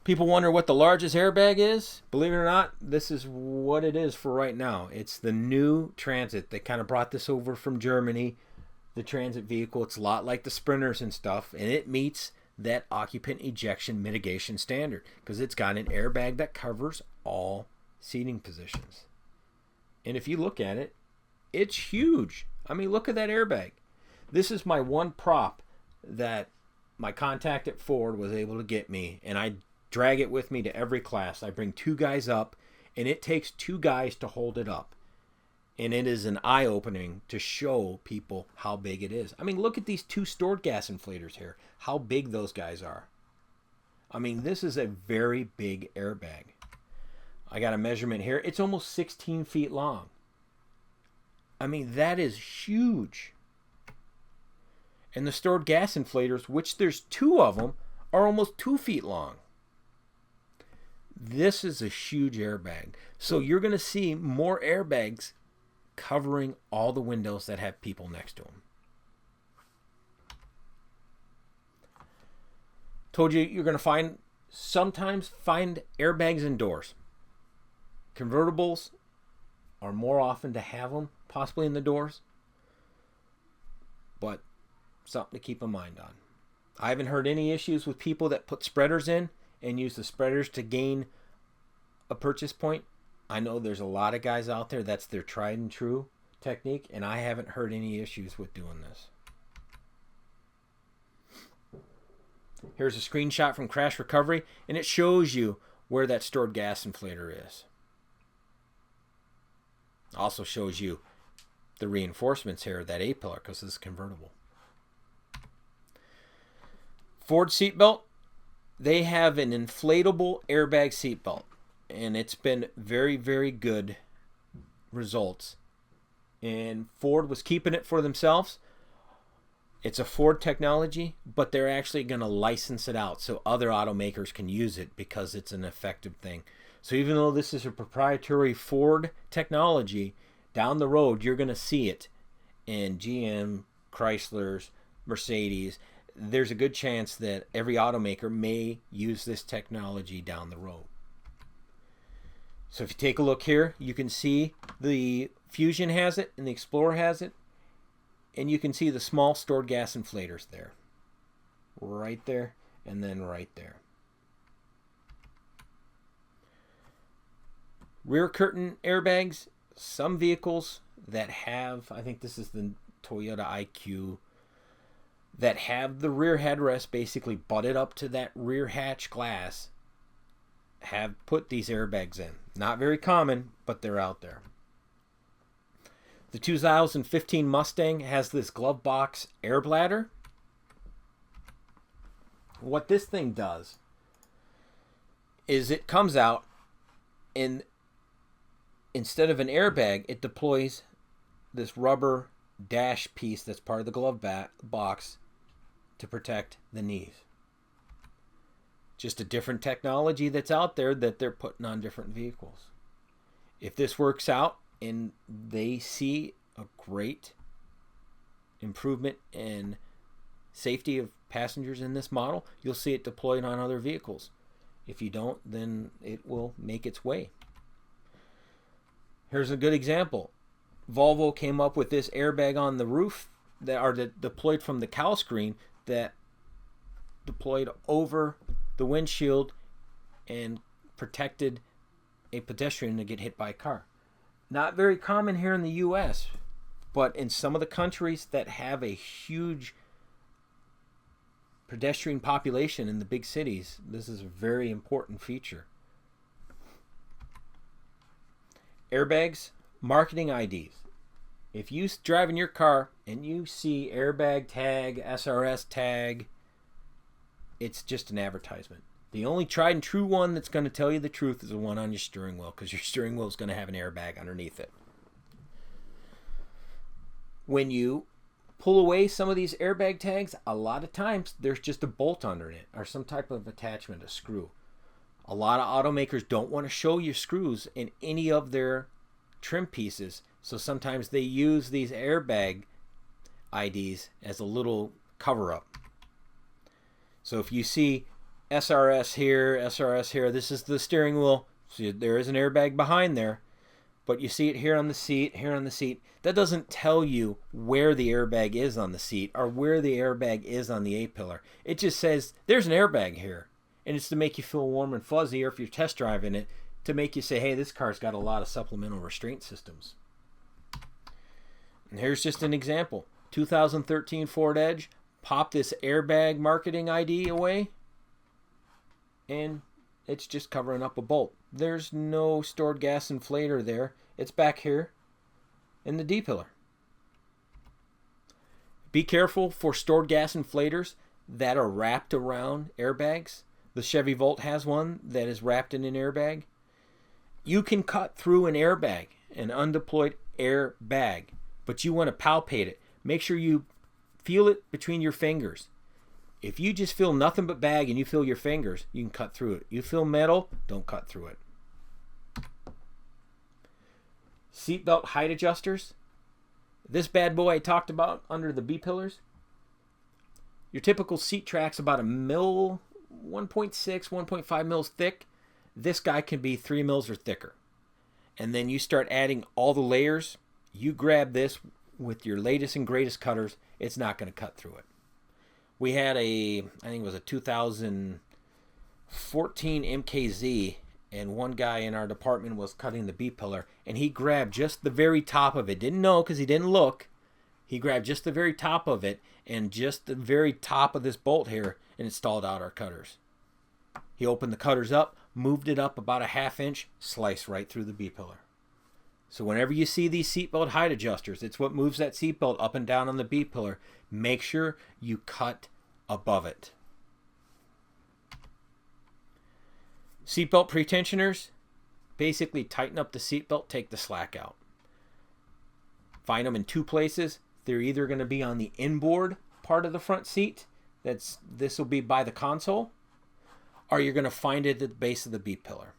People wonder what the largest airbag is. Believe it or not, this is what it is for right now. It's the new Transit. They kind of brought this over from Germany, the Transit vehicle. It's a lot like the Sprinters and stuff, and it meets that occupant ejection mitigation standard because it's got an airbag that covers all seating positions. And if you look at it, it's huge. I mean, look at that airbag. This is my one prop that my contact at Ford was able to get me, and I drag it with me to every class. I bring 2 guys up, and it takes 2 guys to hold it up. And it is an eye-opening to show people how big it is. I mean, look at these 2 stored gas inflators here. How big those guys are. I mean, this is a very big airbag. I got a measurement here. It's almost 16 feet long. I mean, that is huge. And the stored gas inflators, which there's 2 of them, are almost 2 feet long. This is a huge airbag. So you're going to see more airbags covering all the windows that have people next to them. Told you you're going to sometimes find airbags indoors. Convertibles are more often to have them, possibly in the doors. But something to keep in mind on. I haven't heard any issues with people that put spreaders in and use the spreaders to gain a purchase point. I know there's a lot of guys out there that's their tried and true technique, and I haven't heard any issues with doing this. Here's a screenshot from Crash Recovery, and it shows you where that stored gas inflator is. Also shows you the reinforcements here of that A-pillar because this is convertible. Ford seatbelt, they have an inflatable airbag seatbelt, and it's been very, very good results. And Ford was keeping it for themselves. It's a Ford technology, but they're actually going to license it out so other automakers can use it because it's an effective thing. So even though this is a proprietary Ford technology, down the road you're going to see it in GM, Chrysler's, Mercedes. There's a good chance that every automaker may use this technology down the road. So if you take a look here, you can see the Fusion has it and the Explorer has it. And you can see the small stored gas inflators there. right there, and then right there. Rear curtain airbags, some vehicles that have, I think this is the Toyota IQ, that have the rear headrest basically butted up to that rear hatch glass, have put these airbags in. Not very common, but they're out there. The 2015 Mustang has this glove box air bladder. What this thing does is it comes out, and instead of an airbag, it deploys this rubber dash piece that's part of the glove box to protect the knees. Just a different technology that's out there that they're putting on different vehicles. If this works out and they see a great improvement in safety of passengers in this model, you'll see it deployed on other vehicles. If you don't, then it will make its way. Here's a good example. Volvo came up with this airbag on the roof that are deployed from the cowl screen that deployed over the windshield and protected a pedestrian to get hit by a car. Not very common here in the U.S., but in some of the countries that have a huge pedestrian population in the big cities, this is a very important feature. Airbags, marketing IDs. If you drive in your car and you see airbag tag, SRS tag, it's just an advertisement. The only tried and true one that's going to tell you the truth is the one on your steering wheel, because your steering wheel is going to have an airbag underneath it. When you pull away some of these airbag tags, a lot of times there's just a bolt under it or some type of attachment, a screw. A lot of automakers don't want to show you screws in any of their trim pieces, so sometimes they use these airbag IDs as a little cover-up. So if you see SRS here, this is the steering wheel. So there is an airbag behind there, but you see it here on the seat, here on the seat. That doesn't tell you where the airbag is on the seat or where the airbag is on the A-pillar. It just says there's an airbag here, and it's to make you feel warm and fuzzy, or if you're test driving it, to make you say, hey, this car's got a lot of supplemental restraint systems. And here's just an example. 2013 Ford Edge, pop this airbag marketing ID away, and it's just covering up a bolt. There's no stored gas inflator there. It's back here in the D-pillar. Be careful for stored gas inflators that are wrapped around airbags. The Chevy Volt has one that is wrapped in an airbag. You can cut through an airbag, an undeployed airbag, but you want to palpate it. Make sure you feel it between your fingers. If you just feel nothing but bag and you feel your fingers, you can cut through it. You feel metal, don't cut through it. Seatbelt height adjusters. This bad boy I talked about under the B-pillars. Your typical seat track's about a mil, 1.6, 1.5 mils thick. This guy can be 3 mils or thicker. And then you start adding all the layers. You grab this with your latest and greatest cutters, it's not going to cut through it. We had I think it was a 2014 MKZ, and one guy in our department was cutting the B-pillar, and he grabbed just the very top of it. Didn't know because he didn't look. He grabbed just the very top of it and just the very top of this bolt here and installed out our cutters. He opened the cutters up, moved it up about a ½ inch, sliced right through the B-pillar. So whenever you see these seatbelt height adjusters, it's what moves that seatbelt up and down on the B-pillar. Make sure you cut above it. Seatbelt pretensioners, basically tighten up the seatbelt, take the slack out. Find them in two places. They're either going to be on the inboard part of the front seat, this will be by the console, or you're going to find it at the base of the B-pillar.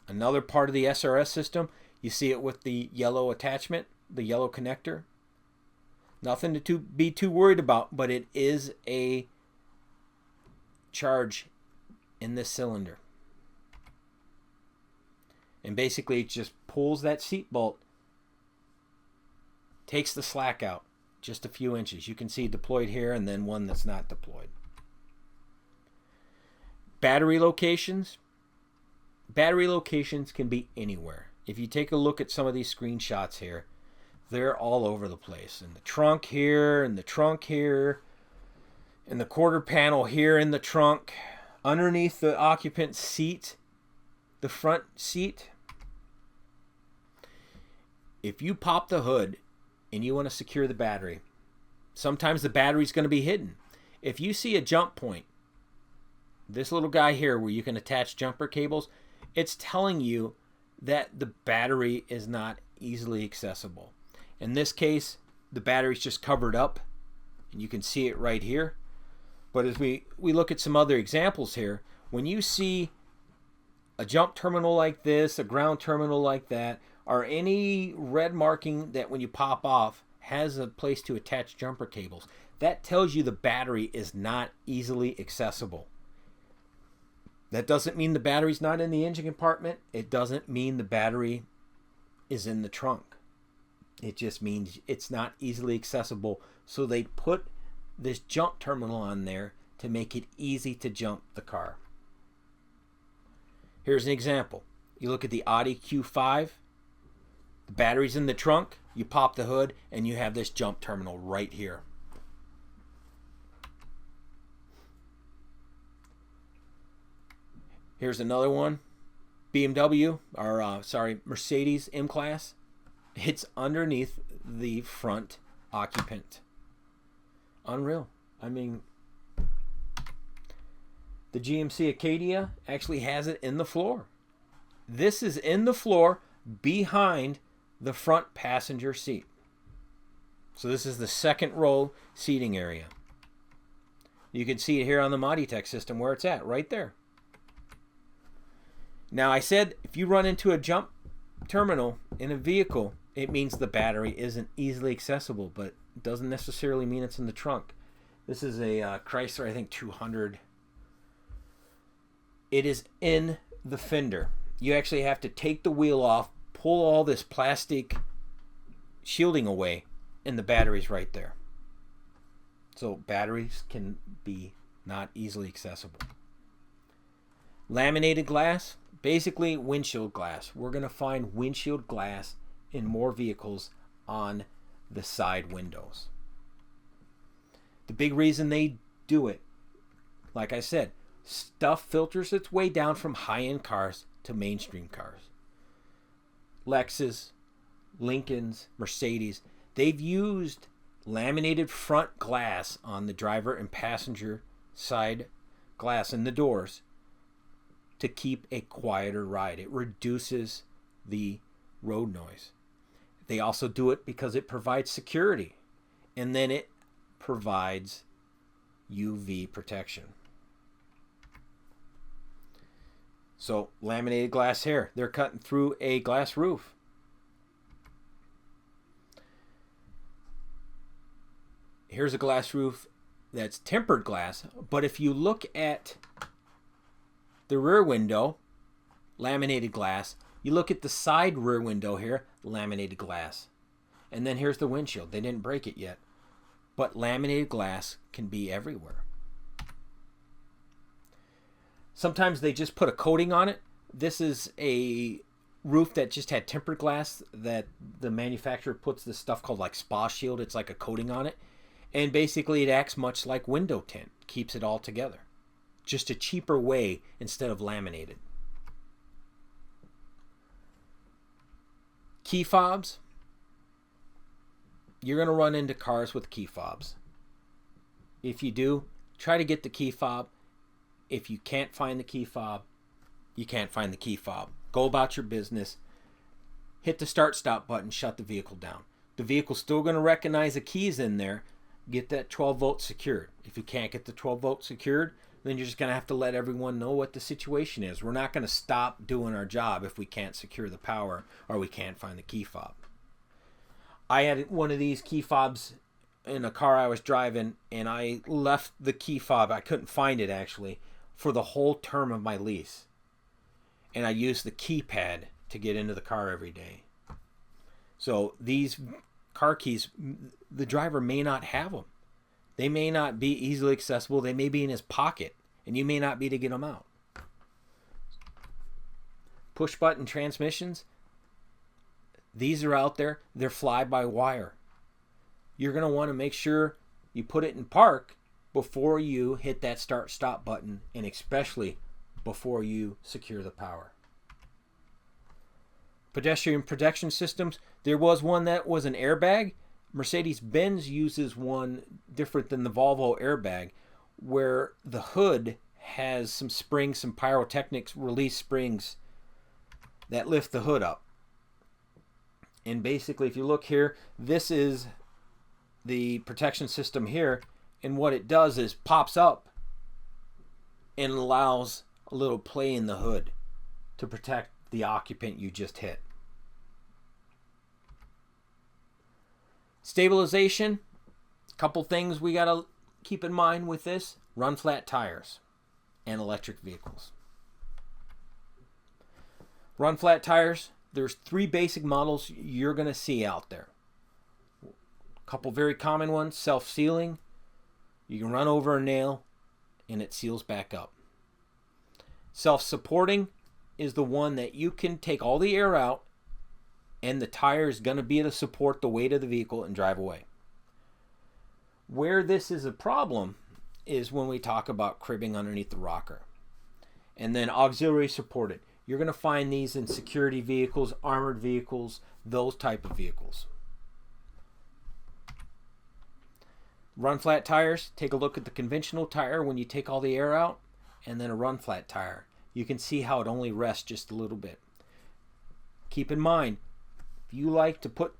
Another part of the SRS system, you see it with the yellow attachment, the yellow connector. Nothing to be too worried about, but it is a charge in this cylinder. And basically it just pulls that seat bolt, takes the slack out just a few inches. You can see deployed here and then one that's not deployed. Battery locations. Battery locations can be anywhere. If you take a look at some of these screenshots here, they're all over the place. In the trunk here, in the trunk here, in the quarter panel here in the trunk, underneath the occupant's seat, the front seat. If you pop the hood and you want to secure the battery, sometimes the battery's going to be hidden. If you see a jump point, this little guy here where you can attach jumper cables, it's telling you that the battery is not easily accessible. In this case, the battery's just covered up, and you can see it right here. But as we look at some other examples here, when you see a jump terminal like this, a ground terminal like that, or any red marking that when you pop off has a place to attach jumper cables, that tells you the battery is not easily accessible. That doesn't mean the battery's not in the engine compartment. It doesn't mean the battery is in the trunk. It just means it's not easily accessible. So they put this jump terminal on there to make it easy to jump the car. Here's an example. You look at the Audi Q5. The battery's in the trunk. You pop the hood and you have this jump terminal right here. Here's another one. Mercedes M-Class. It's underneath the front occupant. Unreal. I mean, the GMC Acadia actually has it in the floor. This is in the floor behind the front passenger seat. So this is the second row seating area. You can see it here on the Moditech system where it's at, right there. Now I said if you run into a jump terminal in a vehicle, it means the battery isn't easily accessible, but it doesn't necessarily mean it's in the trunk. This is a Chrysler, I think 200. It is in the fender. You actually have to take the wheel off, pull all this plastic shielding away, and the battery's right there. So batteries can be not easily accessible. Laminated glass, basically windshield glass. We're going to find windshield glass in more vehicles on the side windows. The big reason they do it, like I said, stuff filters its way down from high-end cars to mainstream cars. Lexus, Lincolns, Mercedes, they've used laminated front glass on the driver and passenger side glass in the doors to keep a quieter ride. It reduces the road noise. They also do it because it provides security, and then it provides UV protection. So laminated glass here, they're cutting through a glass roof. Here's a glass roof that's tempered glass, but if you look at the rear window, laminated glass. You look at the side rear window here, laminated glass. And then here's the windshield. They didn't break it yet. But laminated glass can be everywhere. Sometimes they just put a coating on it. This is a roof that just had tempered glass that the manufacturer puts this stuff called like spa shield. It's like a coating on it. And basically it acts much like window tint. Keeps it all together. Just a cheaper way instead of laminated. Key fobs. You're going to run into cars with key fobs. If you do, try to get the key fob. If you can't find the key fob, you can't find the key fob. Go about your business. Hit the start-stop button. Shut the vehicle down. The vehicle's still going to recognize the keys in there. Get that 12-volt secured. If you can't get the 12-volt secured, then you're just going to have to let everyone know what the situation is. We're not going to stop doing our job if we can't secure the power or we can't find the key fob. I had one of these key fobs in a car I was driving, and I left the key fob. I couldn't find it, actually, for the whole term of my lease. And I used the keypad to get into the car every day. So these car keys, the driver may not have them. They may not be easily accessible. They may be in his pocket, and you may not be to get them out. push button transmissions, these are out there. They're fly by wire. You're going to want to make sure you put it in park before you hit that start stop button, and especially before you secure the power. Pedestrian protection systems. There was one that was an airbag. Mercedes-Benz uses one different than the Volvo airbag, where the hood has some springs, some pyrotechnics release springs that lift the hood up. And basically, if you look here, this is the protection system here, and what it does is pops up and allows a little play in the hood to protect the occupant you just hit. Stabilization, a couple things we got to keep in mind with this: run flat tires and electric vehicles. Run flat tires, there's 3 basic models you're going to see out there. A couple very common ones: self-sealing. You can run over a nail and it seals back up. Self-supporting is the one that you can take all the air out and the tire is going to be able to support the weight of the vehicle and drive away. Where this is a problem is when we talk about cribbing underneath the rocker. And then auxiliary supported. You're going to find these in security vehicles, armored vehicles, those type of vehicles. Run flat tires, take a look at the conventional tire when you take all the air out, and then a run flat tire. You can see how it only rests just a little bit. Keep in mind, if you like to put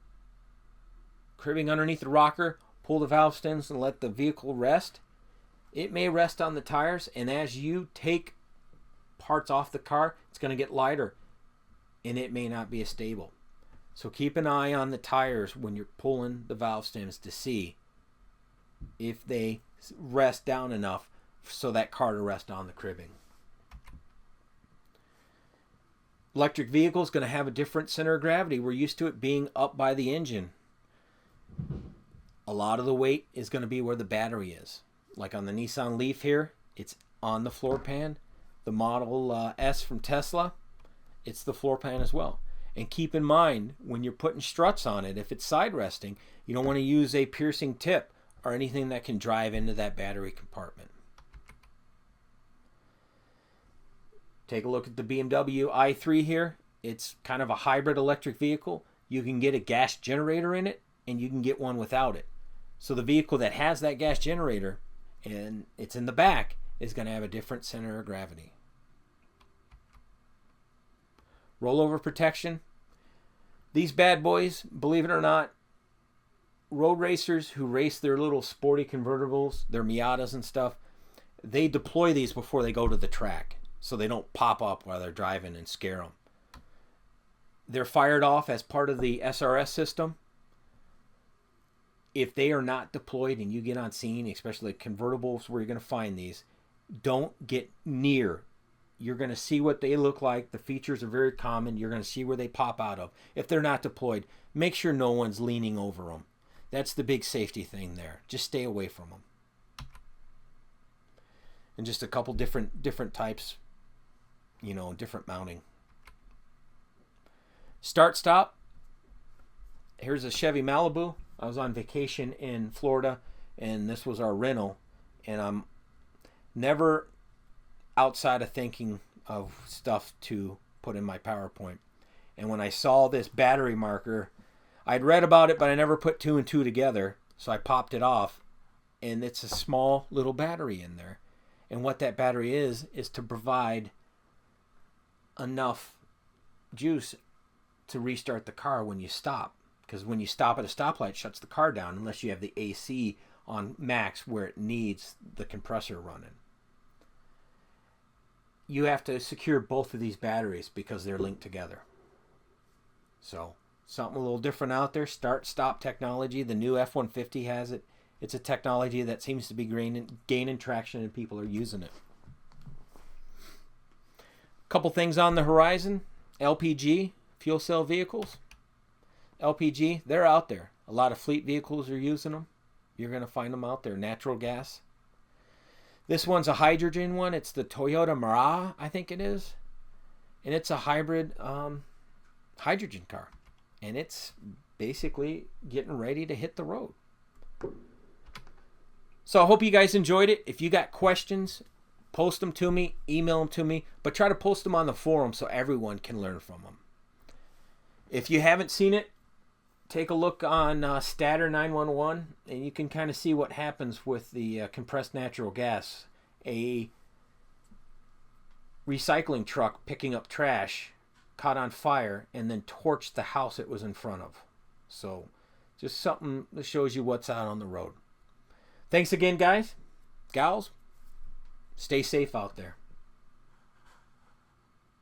cribbing underneath the rocker, pull the valve stems and let the vehicle rest, it may rest on the tires, and as you take parts off the car, it's going to get lighter and it may not be as stable. So keep an eye on the tires when you're pulling the valve stems to see if they rest down enough so that car to rest on the cribbing. Electric vehicle is going to have a different center of gravity. We're used to it being up by the engine. A lot of the weight is going to be where the battery is. Like on the Nissan Leaf here, it's on the floor pan. The Model S from Tesla, it's the floor pan as well. And keep in mind, when you're putting struts on it, if it's side resting, you don't want to use a piercing tip or anything that can drive into that battery compartment. Take a look at the BMW i3 here. It's kind of a hybrid electric vehicle. You can get a gas generator in it, and you can get one without it. So the vehicle that has that gas generator, and it's in the back, is going to have a different center of gravity. Rollover protection. These bad boys, believe it or not, road racers who race their little sporty convertibles, their Miatas and stuff, they deploy these before they go to the track so they don't pop up while they're driving and scare them. They're fired off as part of the SRS system. If they are not deployed and you get on scene, especially convertibles where you're going to find these, don't get near. You're going to see what they look like. The features are very common. You're going to see where they pop out of. If they're not deployed, make sure no one's leaning over them. That's the big safety thing there. Just stay away from them. And just a couple different types, different mounting. Start stop. Here's a Chevy Malibu. I was on vacation in Florida, and this was our rental, and I'm never outside of thinking of stuff to put in my PowerPoint. And when I saw this battery marker, I'd read about it, but I never put 2 and 2 together, so I popped it off, and it's a small little battery in there. And what that battery is to provide enough juice to restart the car when you stop. Because when you stop at a stoplight, it shuts the car down unless you have the AC on max where it needs the compressor running. You have to secure both of these batteries because they're linked together. So, something a little different out there. Start-stop technology. The new F-150 has it. It's a technology that seems to be gaining traction and people are using it. Couple things on the horizon. LPG, fuel cell vehicles. LPG, they're out there. A lot of fleet vehicles are using them. You're going to find them out there. Natural gas. This one's a hydrogen one. It's the Toyota Mirai, I think it is. and it's a hybrid hydrogen car, and it's basically getting ready to hit the road. So I hope you guys enjoyed it. If you got questions, post them to me, email them to me, but try to post them on the forum so everyone can learn from them. If you haven't seen it, take a look on Statter 911, and you can kind of see what happens with the compressed natural gas. A recycling truck picking up trash caught on fire and then torched the house it was in front of. So just something that shows you what's out on the road. Thanks again, guys, gals. Stay safe out there.